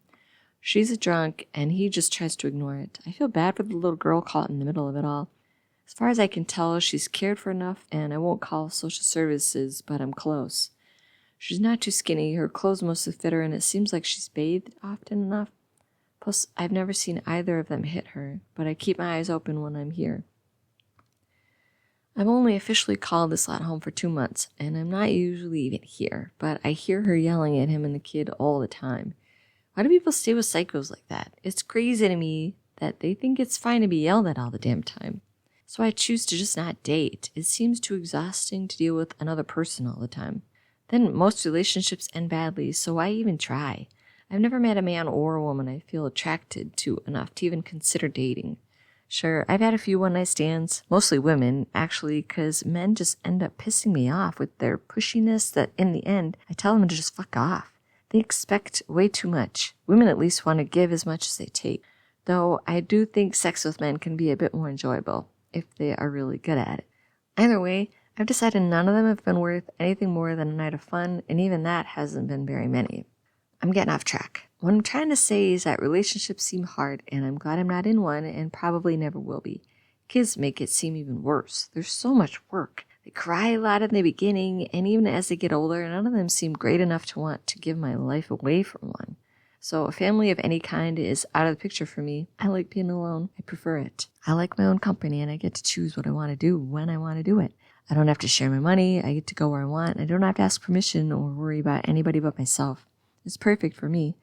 She's a drunk, and he just tries to ignore it. I feel bad for the little girl caught in the middle of it all. As far as I can tell, she's cared for enough, and I won't call social services, but I'm close. She's not too skinny, her clothes mostly fit her, and it seems like she's bathed often enough. Plus, I've never seen either of them hit her, but I keep my eyes open when I'm here. I've only officially called this lot home for 2 months, and I'm not usually even here, but I hear her yelling at him and the kid all the time. Why do people stay with psychos like that? It's crazy to me that they think it's fine to be yelled at all the damn time. So I choose to just not date. It seems too exhausting to deal with another person all the time. Then most relationships end badly, so why even try? I've never met a man or a woman I feel attracted to enough to even consider dating. Sure, I've had a few one-night stands, mostly women, actually, because men just end up pissing me off with their pushiness that in the end, I tell them to just fuck off. They expect way too much. Women at least want to give as much as they take, though I do think sex with men can be a bit more enjoyable, if they are really good at it. Either way, I've decided none of them have been worth anything more than a night of fun, and even that hasn't been very many. I'm getting off track. What I'm trying to say is that relationships seem hard, and I'm glad I'm not in one, and probably never will be. Kids make it seem even worse. There's so much work. They cry a lot in the beginning, and even as they get older, none of them seem great enough to want to give my life away for one. So a family of any kind is out of the picture for me. I like being alone. I prefer it. I like my own company, and I get to choose what I want to do when I want to do it. I don't have to share my money. I get to go where I want. I don't have to ask permission or worry about anybody but myself. It's perfect for me.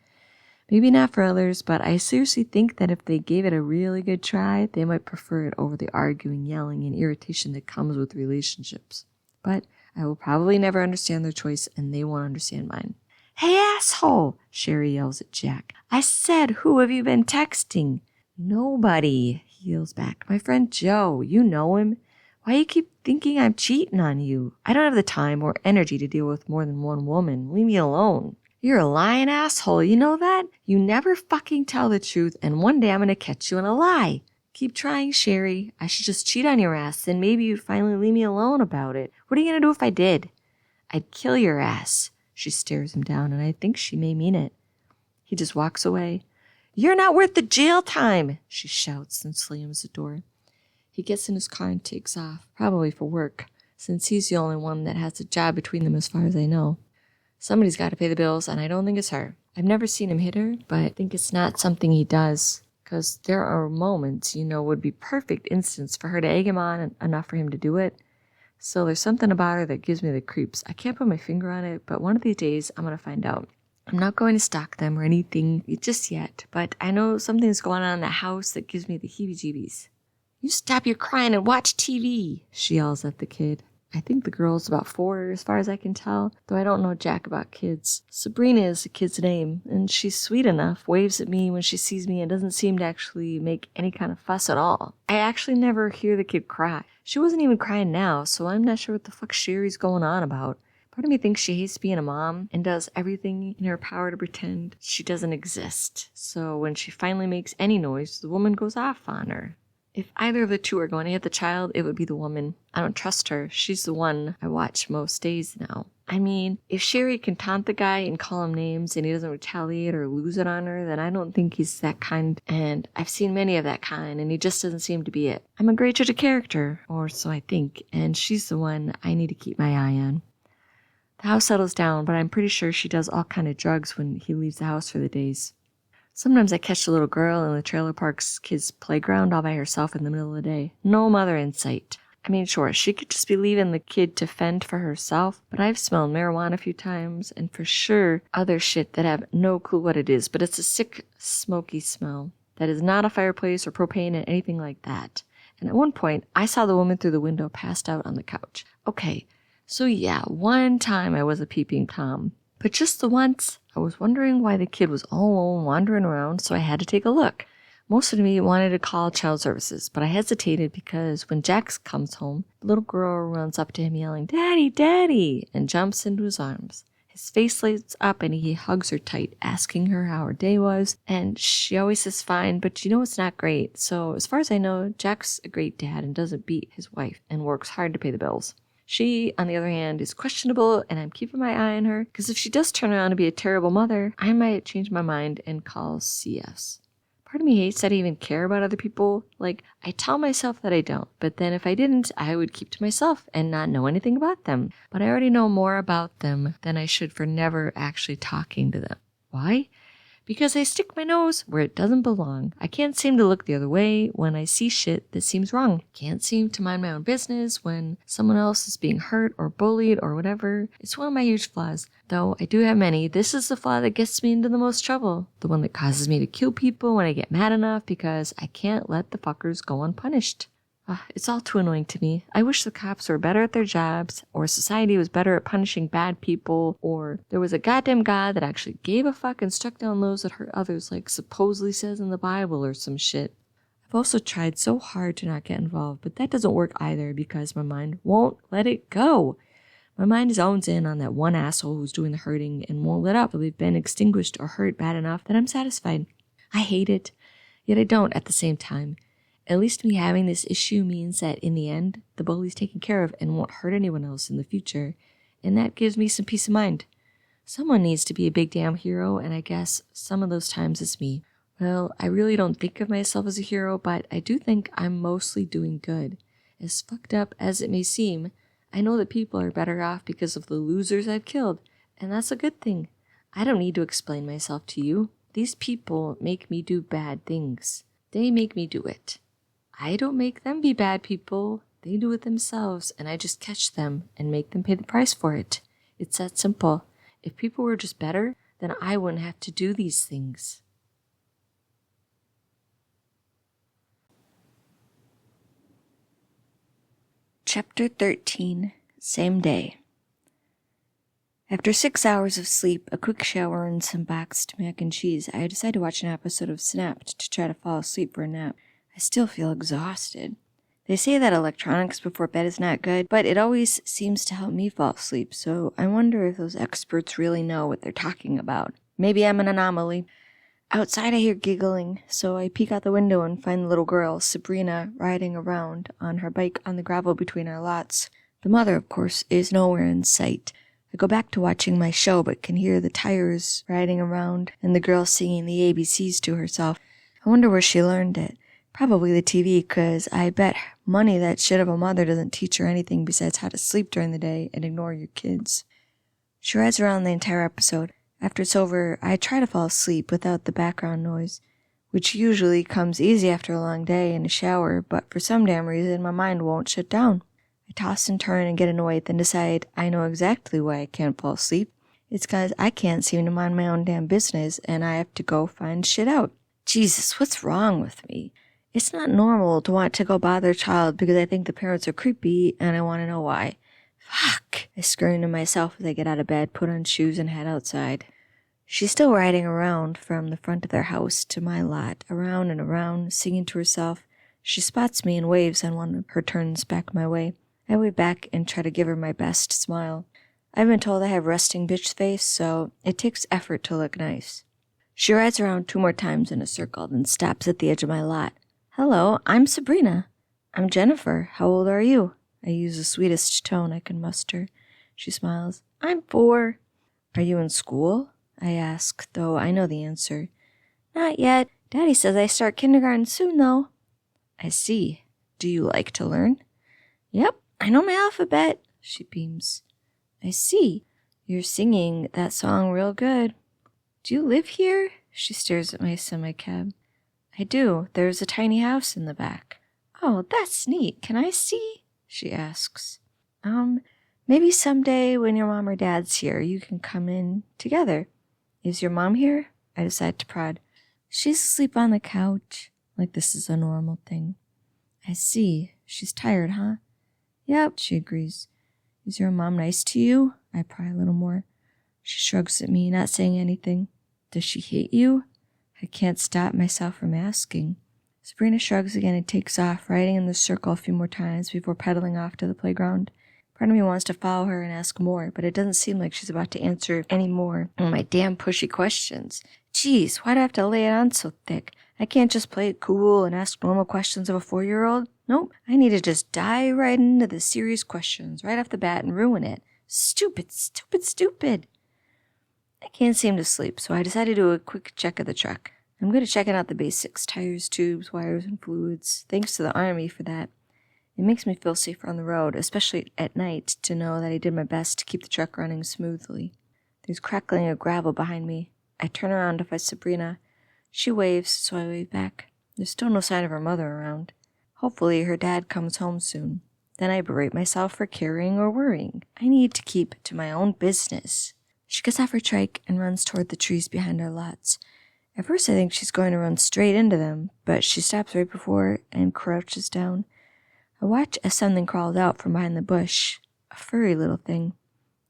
Maybe not for others, but I seriously think that if they gave it a really good try, they might prefer it over the arguing, yelling, and irritation that comes with relationships. But I will probably never understand their choice, and they won't understand mine. "Hey, asshole!" Sherry yells at Jack. "I said, who have you been texting?" "Nobody," he yells back. "My friend Joe. You know him. Why you keep thinking I'm cheating on you? I don't have the time or energy to deal with more than one woman. Leave me alone." "You're a lying asshole, you know that? You never fucking tell the truth, and one day I'm gonna catch you in a lie." "Keep trying, Sherry. I should just cheat on your ass, then maybe you'd finally leave me alone about it. What are you gonna do if I did?" "I'd kill your ass." She stares him down, and I think she may mean it. He just walks away. "You're not worth the jail time," she shouts and slams the door. He gets in his car and takes off, probably for work, since he's the only one that has a job between them as far as I know. Somebody's got to pay the bills, and I don't think it's her. I've never seen him hit her, but I think it's not something he does, because there are moments, would be perfect instance for her to egg him on enough for him to do it. So there's something about her that gives me the creeps. I can't put my finger on it, but one of these days I'm going to find out. I'm not going to stalk them or anything just yet, but I know something's going on in the house that gives me the heebie-jeebies. "You stop your crying and watch TV," she yells at the kid. I think the girl's about 4 as far as I can tell, though I don't know jack about kids. Sabrina is the kid's name, and she's sweet enough, waves at me when she sees me, and doesn't seem to actually make any kind of fuss at all. I actually never hear the kid cry. She wasn't even crying now, so I'm not sure what the fuck Sherry's going on about. Part of me thinks she hates being a mom and does everything in her power to pretend she doesn't exist. So when she finally makes any noise, the woman goes off on her. If either of the two are going to hit the child, it would be the woman. I don't trust her. She's the one I watch most days now. I mean, if Sherry can taunt the guy and call him names and he doesn't retaliate or lose it on her, then I don't think he's that kind. And I've seen many of that kind, and he just doesn't seem to be it. I'm a great judge of character, or so I think, and she's the one I need to keep my eye on. The house settles down, but I'm pretty sure she does all kind of drugs when he leaves the house for the days. Sometimes I catch the little girl in the trailer park's kids' playground all by herself in the middle of the day. No mother in sight. I mean, sure, she could just be leaving the kid to fend for herself, but I've smelled marijuana a few times, and for sure other shit that I have no clue what it is, but it's a sick, smoky smell that is not a fireplace or propane and anything like that. And at one point, I saw the woman through the window passed out on the couch. Okay, so yeah, one time I was a peeping Tom. But just the once, I was wondering why the kid was all alone wandering around, so I had to take a look. Most of me wanted to call child services, but I hesitated because when Jax comes home, the little girl runs up to him yelling, "Daddy, Daddy," and jumps into his arms. His face lights up and he hugs her tight, asking her how her day was, and she always says fine, but it's not great. So as far as I know, Jack's a great dad and doesn't beat his wife and works hard to pay the bills. She, on the other hand, is questionable, and I'm keeping my eye on her, because if she does turn around to be a terrible mother, I might change my mind and call CS. Part of me hates that I even care about other people. Like, I tell myself that I don't, but then if I didn't, I would keep to myself and not know anything about them. But I already know more about them than I should for never actually talking to them. Why? Because I stick my nose where it doesn't belong. I can't seem to look the other way when I see shit that seems wrong. Can't seem to mind my own business when someone else is being hurt or bullied or whatever. It's one of my huge flaws. Though I do have many, this is the flaw that gets me into the most trouble. The one that causes me to kill people when I get mad enough because I can't let the fuckers go unpunished. It's all too annoying to me. I wish the cops were better at their jobs, or society was better at punishing bad people, or there was a goddamn God that actually gave a fuck and struck down those that hurt others like supposedly says in the Bible or some shit. I've also tried so hard to not get involved, but that doesn't work either because my mind won't let it go. My mind zones in on that one asshole who's doing the hurting and won't let up till they've been extinguished or hurt bad enough that I'm satisfied. I hate it, yet I don't at the same time. At least me having this issue means that in the end, the bully's taken care of and won't hurt anyone else in the future, and that gives me some peace of mind. Someone needs to be a big damn hero, and I guess some of those times it's me. Well, I really don't think of myself as a hero, but I do think I'm mostly doing good. As fucked up as it may seem, I know that people are better off because of the losers I've killed, and that's a good thing. I don't need to explain myself to you. These people make me do bad things. They make me do it. I don't make them be bad people. They do it themselves, and I just catch them and make them pay the price for it. It's that simple. If people were just better, then I wouldn't have to do these things. Chapter 13, Same Day. After 6 hours of sleep, a quick shower, and some boxed mac and cheese, I decide to watch an episode of Snapped to try to fall asleep for a nap. I still feel exhausted. They say that electronics before bed is not good, but it always seems to help me fall asleep, so I wonder if those experts really know what they're talking about. Maybe I'm an anomaly. Outside I hear giggling, so I peek out the window and find the little girl, Sabrina, riding around on her bike on the gravel between our lots. The mother, of course, is nowhere in sight. I go back to watching my show, but can hear the tires riding around and the girl singing the ABCs to herself. I wonder where she learned it. Probably the TV, 'cause I bet money that shit of a mother doesn't teach her anything besides how to sleep during the day and ignore your kids. She rides around the entire episode. After it's over, I try to fall asleep without the background noise, which usually comes easy after a long day in a shower, but for some damn reason my mind won't shut down. I toss and turn and get annoyed, then decide I know exactly why I can't fall asleep. It's 'cause I can't seem to mind my own damn business, and I have to go find shit out. Jesus, what's wrong with me? It's not normal to want to go bother a child because I think the parents are creepy, and I want to know why. Fuck! I scream to myself as I get out of bed, put on shoes, and head outside. She's still riding around from the front of their house to my lot, around and around, singing to herself. She spots me and waves on one of her turns back my way. I wave back and try to give her my best smile. I've been told I have resting bitch face, so it takes effort to look nice. She rides around 2 more times in a circle, then stops at the edge of my lot. Hello, I'm Sabrina. I'm Jennifer. How old are you? I use the sweetest tone I can muster. She smiles. I'm 4. Are you in school? I ask, though I know the answer. Not yet. Daddy says I start kindergarten soon, though. I see. Do you like to learn? Yep, I know my alphabet. She beams. I see. You're singing that song real good. Do you live here? She stares at my semi-cab. I do. There's a tiny house in the back. Oh, that's neat. Can I see? She asks. Maybe someday when your mom or dad's here, you can come in together. Is your mom here? I decide to prod. She's asleep on the couch, like this is a normal thing. I see. She's tired, huh? Yep, she agrees. Is your mom nice to you? I pry a little more. She shrugs at me, not saying anything. Does she hate you? I can't stop myself from asking. Sabrina shrugs again and takes off, riding in the circle a few more times before pedaling off to the playground. Part of me wants to follow her and ask more, but it doesn't seem like she's about to answer any more of my damn pushy questions. Jeez, why do I have to lay it on so thick? I can't just play it cool and ask normal questions of a 4-year-old. Nope, I need to just dive right into the serious questions right off the bat and ruin it. Stupid, stupid, stupid. I can't seem to sleep, so I decided to do a quick check of the truck. I'm good at checking out the basics, tires, tubes, wires, and fluids. Thanks to the Army for that. It makes me feel safer on the road, especially at night, to know that I did my best to keep the truck running smoothly. There's crackling of gravel behind me. I turn around to find Sabrina. She waves, so I wave back. There's still no sign of her mother around. Hopefully her dad comes home soon. Then I berate myself for caring or worrying. I need to keep to my own business. She gets off her trike and runs toward the trees behind our lots. At first I think she's going to run straight into them, but she stops right before and crouches down. I watch as something crawls out from behind the bush, a furry little thing.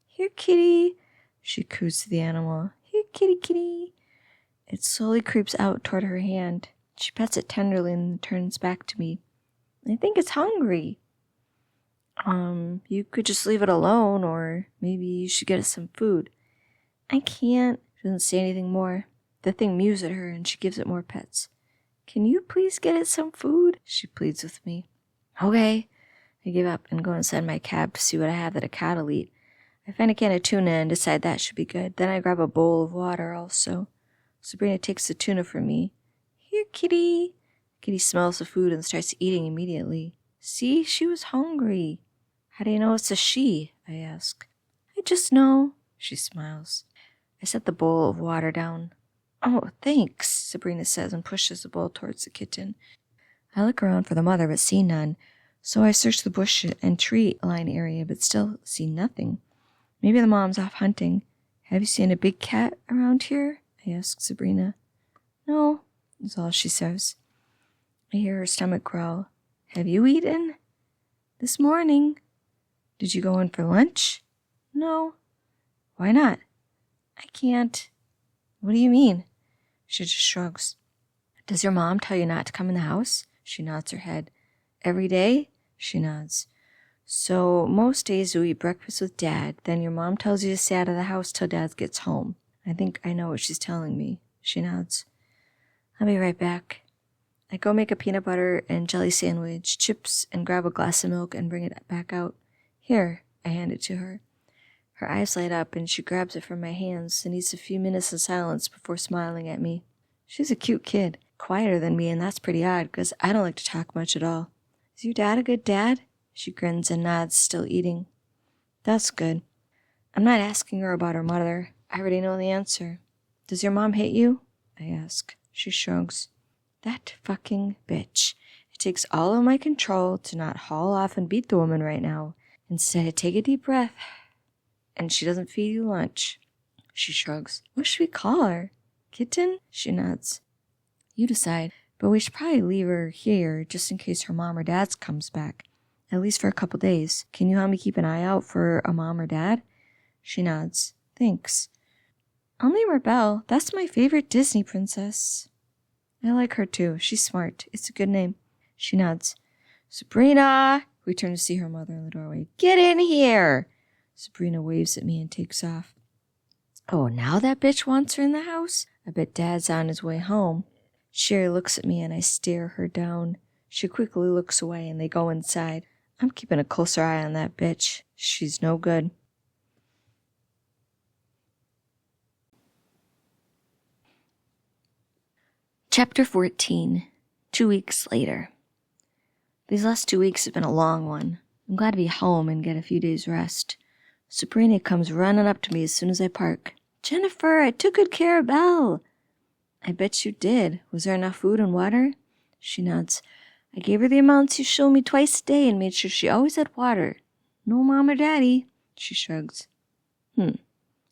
Here, kitty, she coos to the animal. Here, kitty, kitty. It slowly creeps out toward her hand. She pets it tenderly and turns back to me. I think it's hungry. You could just leave it alone, or maybe you should get it some food. I can't. She doesn't say anything more. The thing mews at her and she gives it more pets. Can you please get it some food? She pleads with me. Okay. I give up and go inside my cab to see what I have that a cat will eat. I find a can of tuna and decide that should be good. Then I grab a bowl of water also. Sabrina takes the tuna from me. Here, kitty. Kitty smells the food and starts eating immediately. See, she was hungry. How do you know it's a she? I ask. I just know. She smiles. I set the bowl of water down. Oh, thanks, Sabrina says and pushes the bowl towards the kitten. I look around for the mother but see none, so I search the bush and tree line area but still see nothing. Maybe the mom's off hunting. Have you seen a big cat around here? I ask Sabrina. No, is all she says. I hear her stomach growl. Have you eaten? This morning. Did you go in for lunch? No. Why not? I can't. What do you mean? She just shrugs. Does your mom tell you not to come in the house? She nods her head. Every day? She nods. So most days you eat breakfast with Dad, then your mom tells you to stay out of the house till Dad gets home. I think I know what she's telling me. She nods. I'll be right back. I go make a peanut butter and jelly sandwich, chips, and grab a glass of milk and bring it back out. Here, I hand it to her. Her eyes light up and she grabs it from my hands and eats a few minutes in silence before smiling at me. She's a cute kid, quieter than me, and that's pretty odd because I don't like to talk much at all. Is your dad a good dad? She grins and nods, still eating. That's good. I'm not asking her about her mother. I already know the answer. Does your mom hate you? I ask. She shrugs. That fucking bitch. It takes all of my control to not haul off and beat the woman right now. Instead, take a deep breath. And she doesn't feed you lunch. She shrugs. What should we call her? Kitten? She nods. You decide, but we should probably leave her here just in case her mom or dad comes back. At least for a couple days. Can you help me keep an eye out for a mom or dad? She nods. Thanks. I'll name her Belle. That's my favorite Disney princess. I like her too. She's smart. It's a good name. She nods. Sabrina! We turn to see her mother in the doorway. Get in here! Sabrina waves at me and takes off. Oh, now that bitch wants her in the house? I bet Dad's on his way home. Sherry looks at me and I stare her down. She quickly looks away and they go inside. I'm keeping a closer eye on that bitch. She's no good. Chapter 14. 2 weeks later. These last 2 weeks have been a long one. I'm glad to be home and get a few days rest. Sabrina comes running up to me as soon as I park. Jennifer, I took good care of Belle. I bet you did. Was there enough food and water? She nods. I gave her the amounts you show me twice a day and made sure she always had water. No mom or daddy. She shrugs.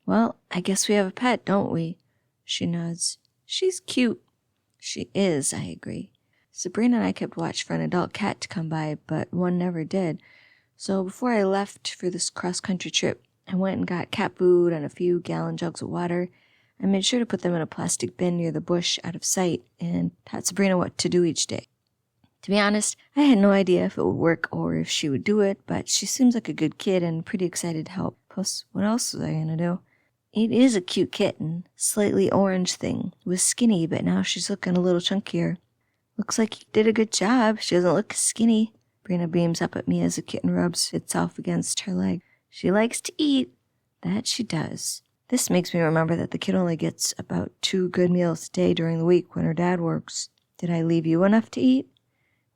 Well, I guess we have a pet, don't we? She nods. She's cute. She is, I agree. Sabrina and I kept watch for an adult cat to come by, but one never did. So before I left for this cross-country trip, I went and got cat food and a few gallon jugs of water. I made sure to put them in a plastic bin near the bush out of sight and taught Sabrina what to do each day. To be honest, I had no idea if it would work or if she would do it, but she seems like a good kid and pretty excited to help. Plus, what else was I going to do? It is a cute kitten, slightly orange thing, was skinny, but now she's looking a little chunkier. Looks like you did a good job. She doesn't look skinny. Sabrina beams up at me as the kitten rubs itself against her leg. She likes to eat. That she does. This makes me remember that the kid only gets about 2 good meals a day during the week when her dad works. Did I leave you enough to eat?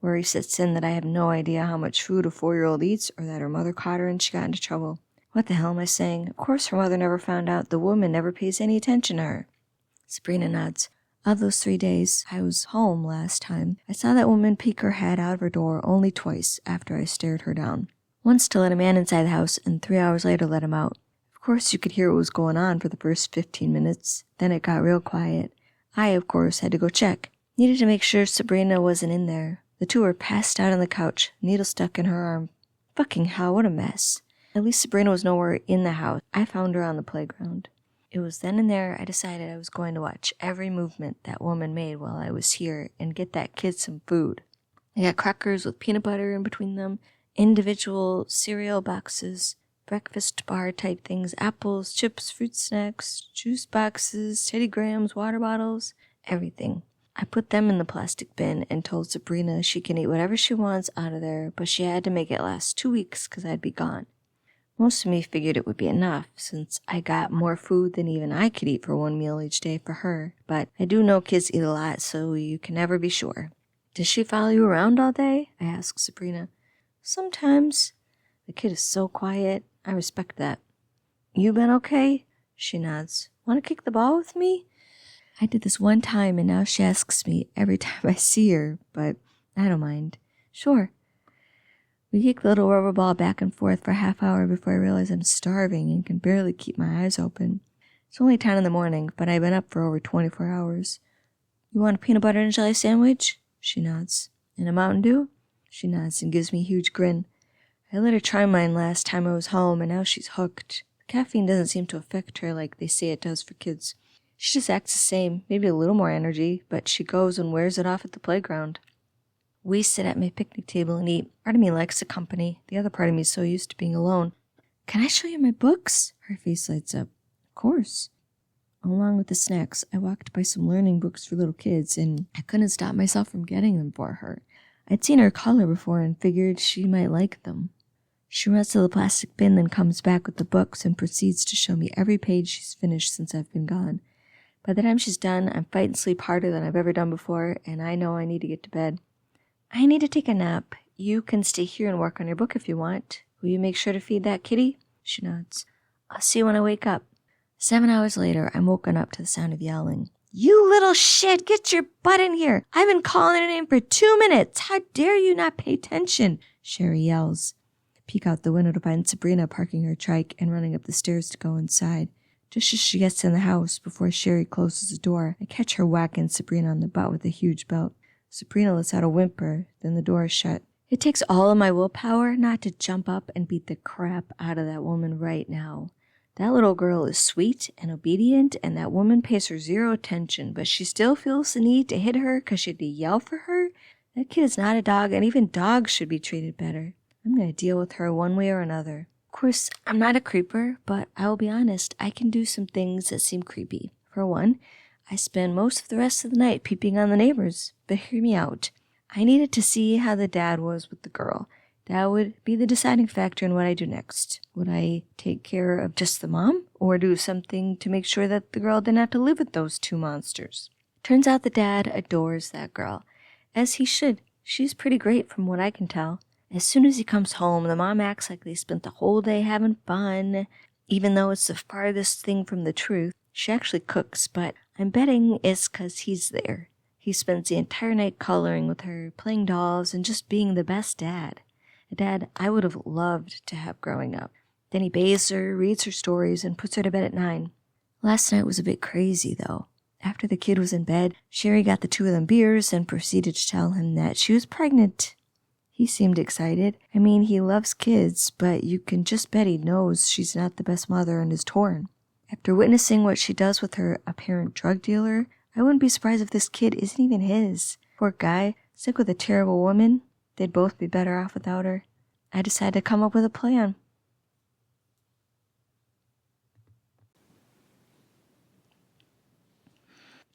Worry sets in that I have no idea how much food a 4-year-old eats or that her mother caught her and she got into trouble. What the hell am I saying? Of course her mother never found out. The woman never pays any attention to her. Sabrina nods. Of those 3 days I was home last time, I saw that woman peek her head out of her door only twice after I stared her down. Once to let a man inside the house and 3 hours later let him out. Of course you could hear what was going on for the first 15 minutes. Then it got real quiet. I, of course, had to go check. Needed to make sure Sabrina wasn't in there. The two were passed out on the couch, needle stuck in her arm. Fucking hell, what a mess. At least Sabrina was nowhere in the house. I found her on the playground. It was then and there I decided I was going to watch every movement that woman made while I was here and get that kid some food. I got crackers with peanut butter in between them, individual cereal boxes, breakfast bar type things, apples, chips, fruit snacks, juice boxes, Teddy Grahams, water bottles, everything. I put them in the plastic bin and told Sabrina she can eat whatever she wants out of there, but she had to make it last 2 weeks because I'd be gone. Most of me figured it would be enough, since I got more food than even I could eat for 1 meal each day for her, but I do know kids eat a lot, so you can never be sure. Does she follow you around all day? I asked Sabrina. Sometimes. The kid is so quiet. I respect that. You been okay? She nods. Want to kick the ball with me? I did this one time and now she asks me every time I see her, but I don't mind. Sure. We kick the little rubber ball back and forth for a half hour before I realize I'm starving and can barely keep my eyes open. It's only 10 in the morning, but I've been up for over 24 hours. You want a peanut butter and jelly sandwich? She nods. And a Mountain Dew? She nods and gives me a huge grin. I let her try mine last time I was home, and now she's hooked. The caffeine doesn't seem to affect her like they say it does for kids. She just acts the same, maybe a little more energy, but she goes and wears it off at the playground. We sit at my picnic table and eat. Part of me likes the company. The other part of me is so used to being alone. Can I show you my books? Her face lights up. Of course. Along with the snacks, I walked by some learning books for little kids, and I couldn't stop myself from getting them for her. I'd seen her color before and figured she might like them. She runs to the plastic bin, then comes back with the books and proceeds to show me every page she's finished since I've been gone. By the time she's done, I'm fighting sleep harder than I've ever done before, and I know I need to get to bed. I need to take a nap. You can stay here and work on your book if you want. Will you make sure to feed that kitty? She nods. I'll see you when I wake up. 7 hours later, I'm woken up to the sound of yelling. You little shit, get your butt in here. I've been calling her name for 2 minutes. How dare you not pay attention? Sherry yells. I peek out the window to find Sabrina parking her trike and running up the stairs to go inside. Just as she gets in the house, before Sherry closes the door, I catch her whacking Sabrina on the butt with a huge belt. Sabrina lets out a whimper, then the door is shut. It takes all of my willpower not to jump up and beat the crap out of that woman right now. That little girl is sweet and obedient, and that woman pays her zero attention, but she still feels the need to hit her because she had to yell for her? That kid is not a dog, and even dogs should be treated better. I'm going to deal with her one way or another. Of course, I'm not a creeper, but I will be honest, I can do some things that seem creepy. For one, I spend most of the rest of the night peeping on the neighbors, but hear me out. I needed to see how the dad was with the girl. That would be the deciding factor in what I do next. Would I take care of just the mom, or do something to make sure that the girl didn't have to live with those two monsters? Turns out the dad adores that girl, as he should. She's pretty great from what I can tell. As soon as he comes home, the mom acts like they spent the whole day having fun, even though it's the farthest thing from the truth. She actually cooks, but I'm betting it's 'cause he's there. He spends the entire night coloring with her, playing dolls, and just being the best dad. A dad I would have loved to have growing up. Then he bathes her, reads her stories, and puts her to bed at 9. Last night was a bit crazy, though. After the kid was in bed, Sherry got the two of them beers and proceeded to tell him that she was pregnant. He seemed excited. I mean, he loves kids, but you can just bet he knows she's not the best mother and is torn. After witnessing what she does with her apparent drug dealer, I wouldn't be surprised if this kid isn't even his. Poor guy, sick with a terrible woman. They'd both be better off without her. I decided to come up with a plan.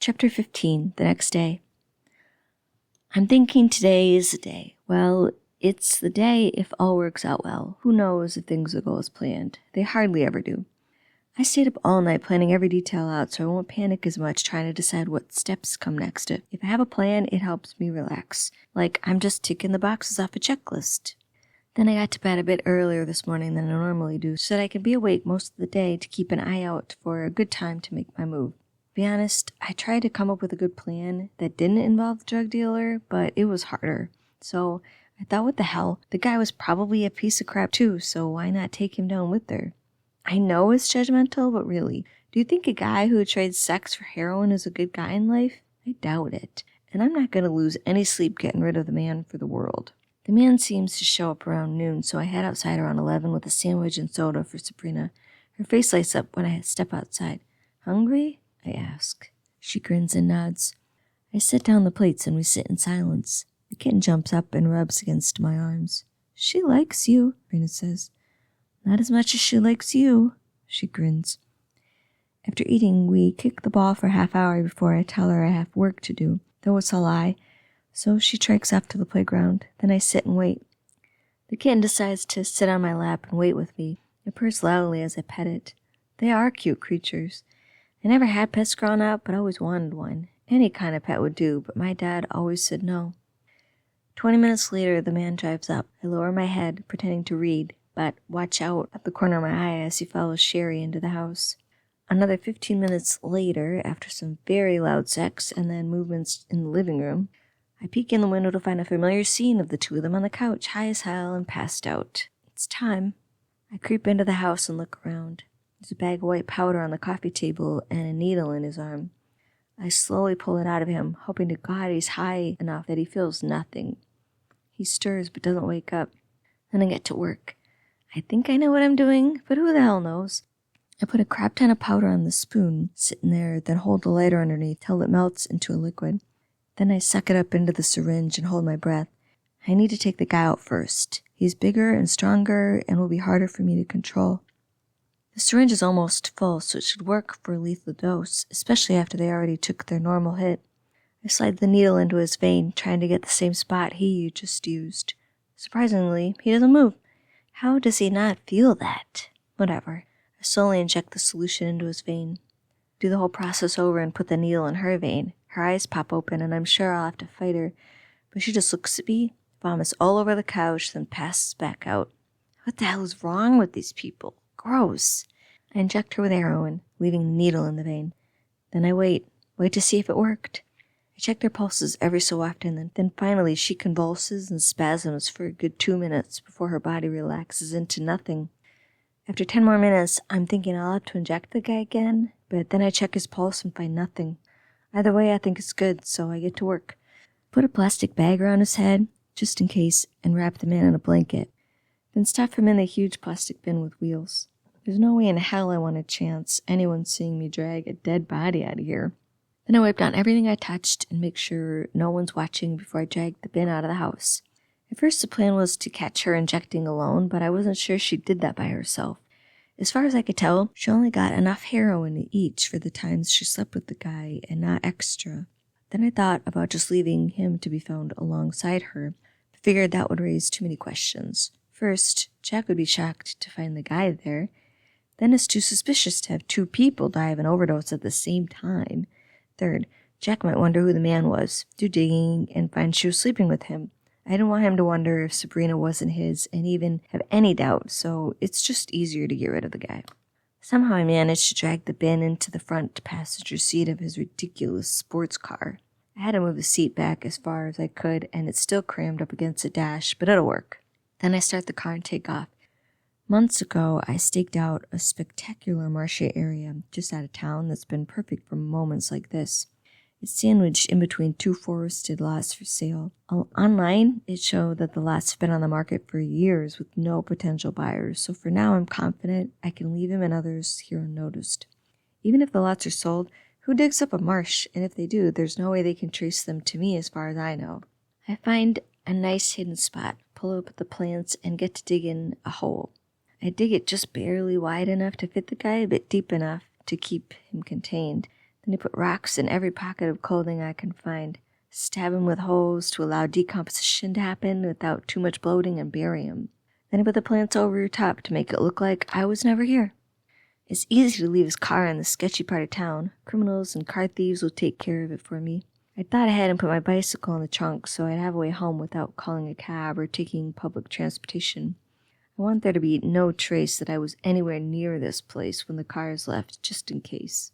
Chapter 15, the next day. I'm thinking today is the day. Well, it's the day if all works out well. Who knows if things will go as planned? They hardly ever do. I stayed up all night planning every detail out so I won't panic as much trying to decide what steps come next. If I have a plan, it helps me relax. Like I'm just ticking the boxes off a checklist. Then I got to bed a bit earlier this morning than I normally do so that I can be awake most of the day to keep an eye out for a good time to make my move. To be honest, I tried to come up with a good plan that didn't involve the drug dealer, but it was harder. So I thought, what the hell? The guy was probably a piece of crap too, so why not take him down with her? I know it's judgmental, but really, do you think a guy who trades sex for heroin is a good guy in life? I doubt it. And I'm not going to lose any sleep getting rid of the man for the world. The man seems to show up around noon, so I head outside around 11 with a sandwich and soda for Sabrina. Her face lights up when I step outside. Hungry? I ask. She grins and nods. I set down the plates and we sit in silence. The kitten jumps up and rubs against my arms. She likes you, Sabrina says. Not as much as she likes you, she grins. After eating, we kick the ball for a half hour before I tell her I have work to do, though it's a lie. So she treks off to the playground. Then I sit and wait. The kitten decides to sit on my lap and wait with me. It purrs loudly as I pet it. They are cute creatures. I never had pets growing up, but I always wanted one. Any kind of pet would do, but my dad always said no. 20 minutes later, the man drives up. I lower my head, pretending to read, but watch out at the corner of my eye as he follows Sherry into the house. Another 15 minutes later, after some very loud sex and then movements in the living room, I peek in the window to find a familiar scene of the two of them on the couch, high as hell and passed out. It's time. I creep into the house and look around. There's a bag of white powder on the coffee table and a needle in his arm. I slowly pull it out of him, hoping to God he's high enough that he feels nothing. He stirs but doesn't wake up. Then I get to work. I think I know what I'm doing, but who the hell knows? I put a crap ton of powder on the spoon, sitting there, then hold the lighter underneath till it melts into a liquid. Then I suck it up into the syringe and hold my breath. I need to take the guy out first. He's bigger and stronger and will be harder for me to control. The syringe is almost full, so it should work for a lethal dose, especially after they already took their normal hit. I slide the needle into his vein, trying to get the same spot he just used. Surprisingly, he doesn't move. How does he not feel that? Whatever. I slowly inject the solution into his vein. Do the whole process over and put the needle in her vein. Her eyes pop open, and I'm sure I'll have to fight her. But she just looks at me, vomits all over the couch, then passes back out. What the hell is wrong with these people? Gross. I inject her with heroin, leaving the needle in the vein. Then I wait to see if it worked. I check their pulses every so often, and then finally she convulses and spasms for a good 2 minutes before her body relaxes into nothing. After 10 more minutes, I'm thinking I'll have to inject the guy again, but then I check his pulse and find nothing. Either way, I think it's good, so I get to work. Put a plastic bag around his head, just in case, and wrap the man in a blanket. Then stuff him in the huge plastic bin with wheels. There's no way in hell I want a chance anyone seeing me drag a dead body out of here. Then I wipe down everything I touched and make sure no one's watching before I drag the bin out of the house. At first the plan was to catch her injecting alone, but I wasn't sure she did that by herself. As far as I could tell, she only got enough heroin each for the times she slept with the guy and not extra. Then I thought about just leaving him to be found alongside her, but figured that would raise too many questions. First, Jack would be shocked to find the guy there. Then it's too suspicious to have two people die of an overdose at the same time. Third, Jack might wonder who the man was, do digging, and find she was sleeping with him. I didn't want him to wonder if Sabrina wasn't his and even have any doubt, so it's just easier to get rid of the guy. Somehow I managed to drag the bin into the front passenger seat of his ridiculous sports car. I had to move the seat back as far as I could, and it's still crammed up against the dash, but it'll work. Then I start the car and take off. Months ago, I staked out a spectacular marché area just out of town that's been perfect for moments like this. It's sandwiched in between two forested lots for sale. Online, it showed that the lots have been on the market for years with no potential buyers, so for now I'm confident I can leave him and others here unnoticed. Even if the lots are sold, who digs up a marsh? And if they do, there's no way they can trace them to me as far as I know. I find a nice hidden spot, pull up the plants, and get to dig in a hole. I dig it just barely wide enough to fit the guy, but deep enough to keep him contained. Then I put rocks in every pocket of clothing I can find, stab him with holes to allow decomposition to happen without too much bloating, and bury him. Then I put the plants over top to make it look like I was never here. It's easy to leave his car in the sketchy part of town. Criminals and car thieves will take care of it for me. I thought ahead and put my bicycle in the trunk so I'd have a way home without calling a cab or taking public transportation. I want there to be no trace that I was anywhere near this place when the cars left, just in case.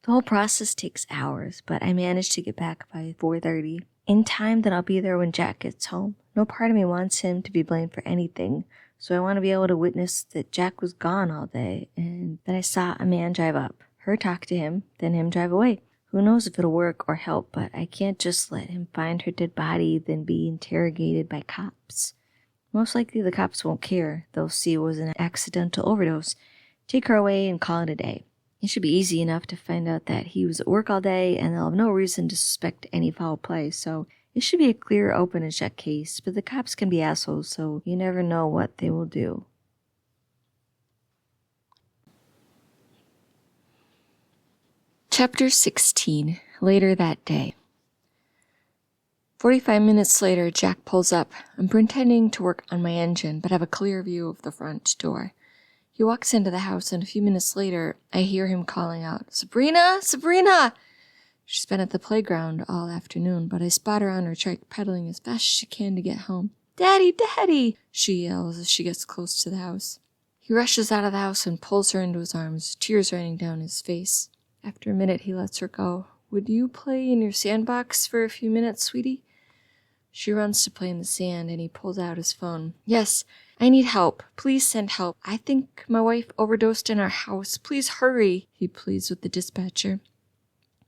The whole process takes hours, but I managed to get back by 4:30, in time that I'll be there when Jack gets home. No part of me wants him to be blamed for anything, so I want to be able to witness that Jack was gone all day, and that I saw a man drive up, her talk to him, then him drive away. Who knows if it'll work or help, but I can't just let him find her dead body, then be interrogated by cops. Most likely the cops won't care. They'll see it was an accidental overdose, take her away, and call it a day. It should be easy enough to find out that he was at work all day, and they'll have no reason to suspect any foul play, so it should be a clear, open and shut case, but the cops can be assholes, so you never know what they will do. Chapter 16. Later that day. 45 minutes later, Jack pulls up. I'm pretending to work on my engine, but have a clear view of the front door. He walks into the house, and a few minutes later, I hear him calling out, "Sabrina! Sabrina!" She's been at the playground all afternoon, but I spot her on her trike pedaling as fast as she can to get home. "Daddy! Daddy!" she yells as she gets close to the house. He rushes out of the house and pulls her into his arms, tears raining down his face. After a minute, he lets her go. "Would you play in your sandbox for a few minutes, sweetie?" She runs to play in the sand, and he pulls out his phone. "Yes, I need help. Please send help. I think my wife overdosed in our house. Please hurry," he pleads with the dispatcher.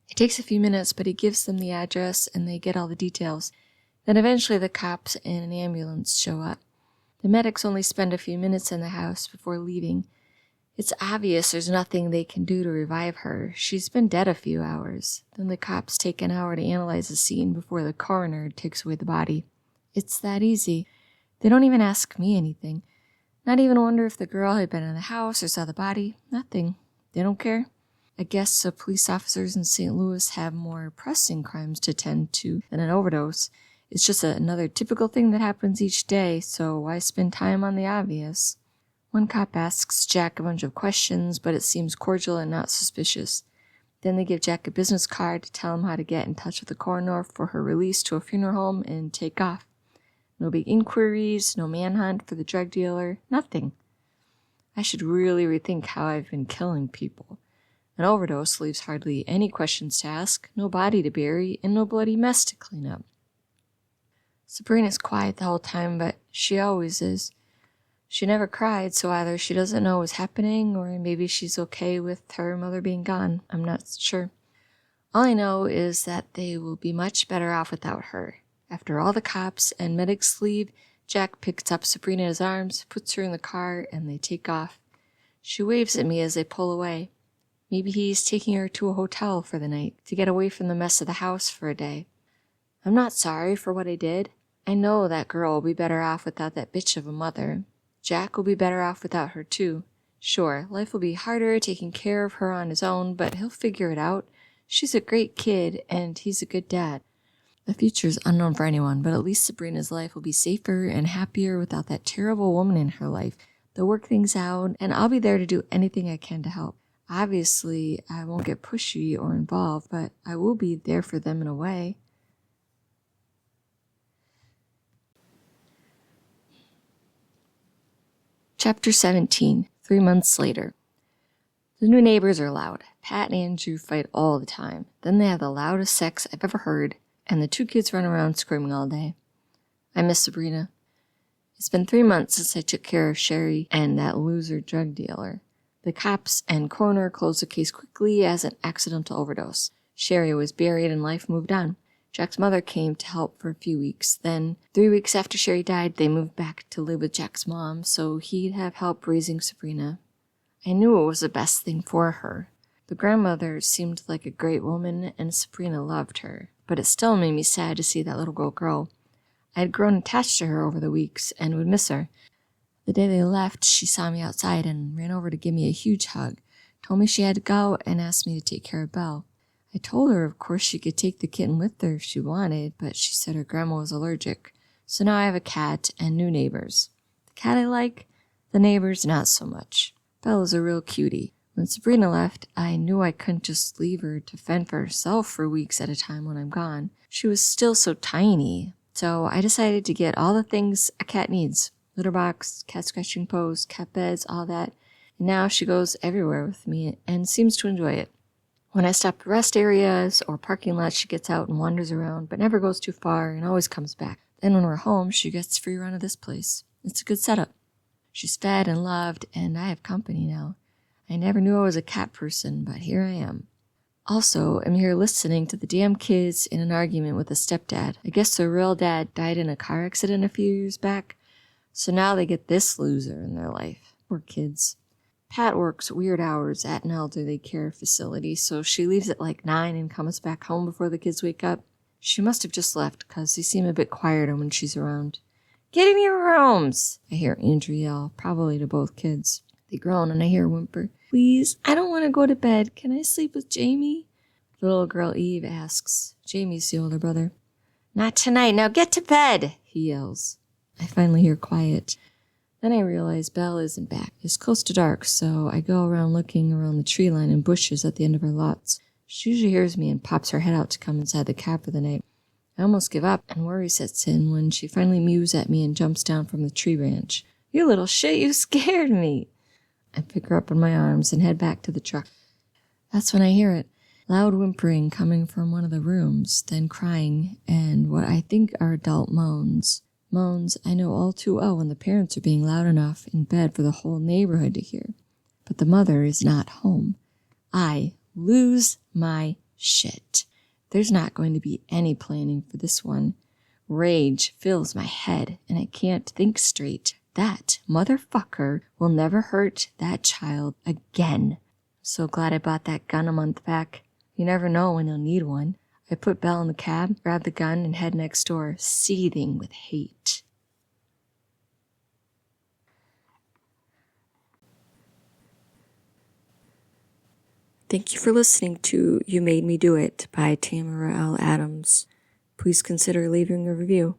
It takes a few minutes, but he gives them the address, and they get all the details. Then eventually the cops and an ambulance show up. The medics only spend a few minutes in the house before leaving. It's obvious there's nothing they can do to revive her. She's been dead a few hours. Then the cops take an hour to analyze the scene before the coroner takes away the body. It's that easy. They don't even ask me anything. Not even wonder if the girl had been in the house or saw the body. Nothing. They don't care. I guess the police officers in St. Louis have more pressing crimes to tend to than an overdose. It's just another typical thing that happens each day, so why spend time on the obvious? One cop asks Jack a bunch of questions, but it seems cordial and not suspicious. Then they give Jack a business card to tell him how to get in touch with the coroner for her release to a funeral home and take off. No big inquiries, no manhunt for the drug dealer, nothing. I should really rethink how I've been killing people. An overdose leaves hardly any questions to ask, no body to bury, and no bloody mess to clean up. Sabrina's quiet the whole time, but she always is. She never cried, so either she doesn't know what's happening, or maybe she's okay with her mother being gone. I'm not sure. All I know is that they will be much better off without her. After all the cops and medics leave, Jack picks up Sabrina in his arms, puts her in the car, and they take off. She waves at me as they pull away. Maybe he's taking her to a hotel for the night, to get away from the mess of the house for a day. I'm not sorry for what I did. I know that girl will be better off without that bitch of a mother. Jack will be better off without her too. Sure, life will be harder taking care of her on his own, but he'll figure it out. She's a great kid, and he's a good dad. The future's unknown for anyone, but at least Sabrina's life will be safer and happier without that terrible woman in her life. They'll work things out, and I'll be there to do anything I can to help. Obviously, I won't get pushy or involved, but I will be there for them in a way. Chapter 17, 3 months later. The new neighbors are loud. Pat and Andrew fight all the time. Then they have the loudest sex I've ever heard, and the two kids run around screaming all day. I miss Sabrina. It's been 3 months since I took care of Sherry and that loser drug dealer. The cops and coroner closed the case quickly as an accidental overdose. Sherry was buried and life moved on. Jack's mother came to help for a few weeks. Then, 3 weeks after Sherry died, they moved back to live with Jack's mom, so he'd have help raising Sabrina. I knew it was the best thing for her. The grandmother seemed like a great woman, and Sabrina loved her, but it still made me sad to see that little girl grow. I had grown attached to her over the weeks and would miss her. The day they left, she saw me outside and ran over to give me a huge hug, told me she had to go, and asked me to take care of Belle. I told her, of course, she could take the kitten with her if she wanted, but she said her grandma was allergic. So now I have a cat and new neighbors. The cat I like, the neighbors not so much. Belle is a real cutie. When Sabrina left, I knew I couldn't just leave her to fend for herself for weeks at a time when I'm gone. She was still so tiny, so I decided to get all the things a cat needs. Litter box, cat scratching post, cat beds, all that. And now she goes everywhere with me and seems to enjoy it. When I stop at rest areas or parking lots, she gets out and wanders around, but never goes too far and always comes back. Then when we're home, she gets free run of this place. It's a good setup. She's fed and loved, and I have company now. I never knew I was a cat person, but here I am. Also, I'm here listening to the damn kids in an argument with a stepdad. I guess their real dad died in a car accident a few years back, so now they get this loser in their life. Poor kids. Pat works weird hours at an elderly care facility, so she leaves at like 9 and comes back home before the kids wake up. She must have just left, because they seem a bit quieter when she's around. "Get in your rooms!" I hear Andrew yell, probably to both kids. They groan, and I hear a whimper. "Please, I don't want to go to bed. Can I sleep with Jamie?" The little girl Eve asks. Jamie's the older brother. "Not tonight. Now get to bed!" he yells. I finally hear quiet. Then I realize Belle isn't back. It's close to dark, so I go around looking around the tree line and bushes at the end of our lots. She usually hears me and pops her head out to come inside the cab for the night. I almost give up, and worry sets in when she finally mews at me and jumps down from the tree branch. "You little shit, you scared me!" I pick her up in my arms and head back to the truck. That's when I hear it. Loud whimpering coming from one of the rooms, then crying, and what I think are adult moans. Moans I know all too well when the parents are being loud enough in bed for the whole neighborhood to hear. But the mother is not home. I lose my shit. There's not going to be any planning for this one. Rage fills my head, and I can't think straight. That motherfucker will never hurt that child again. So glad I bought that gun a month back. You never know when you'll need one. I put Belle in the cab, grab the gun, and head next door, seething with hate. Thank you for listening to You Made Me Do It by Tamara L. Adams. Please consider leaving a review.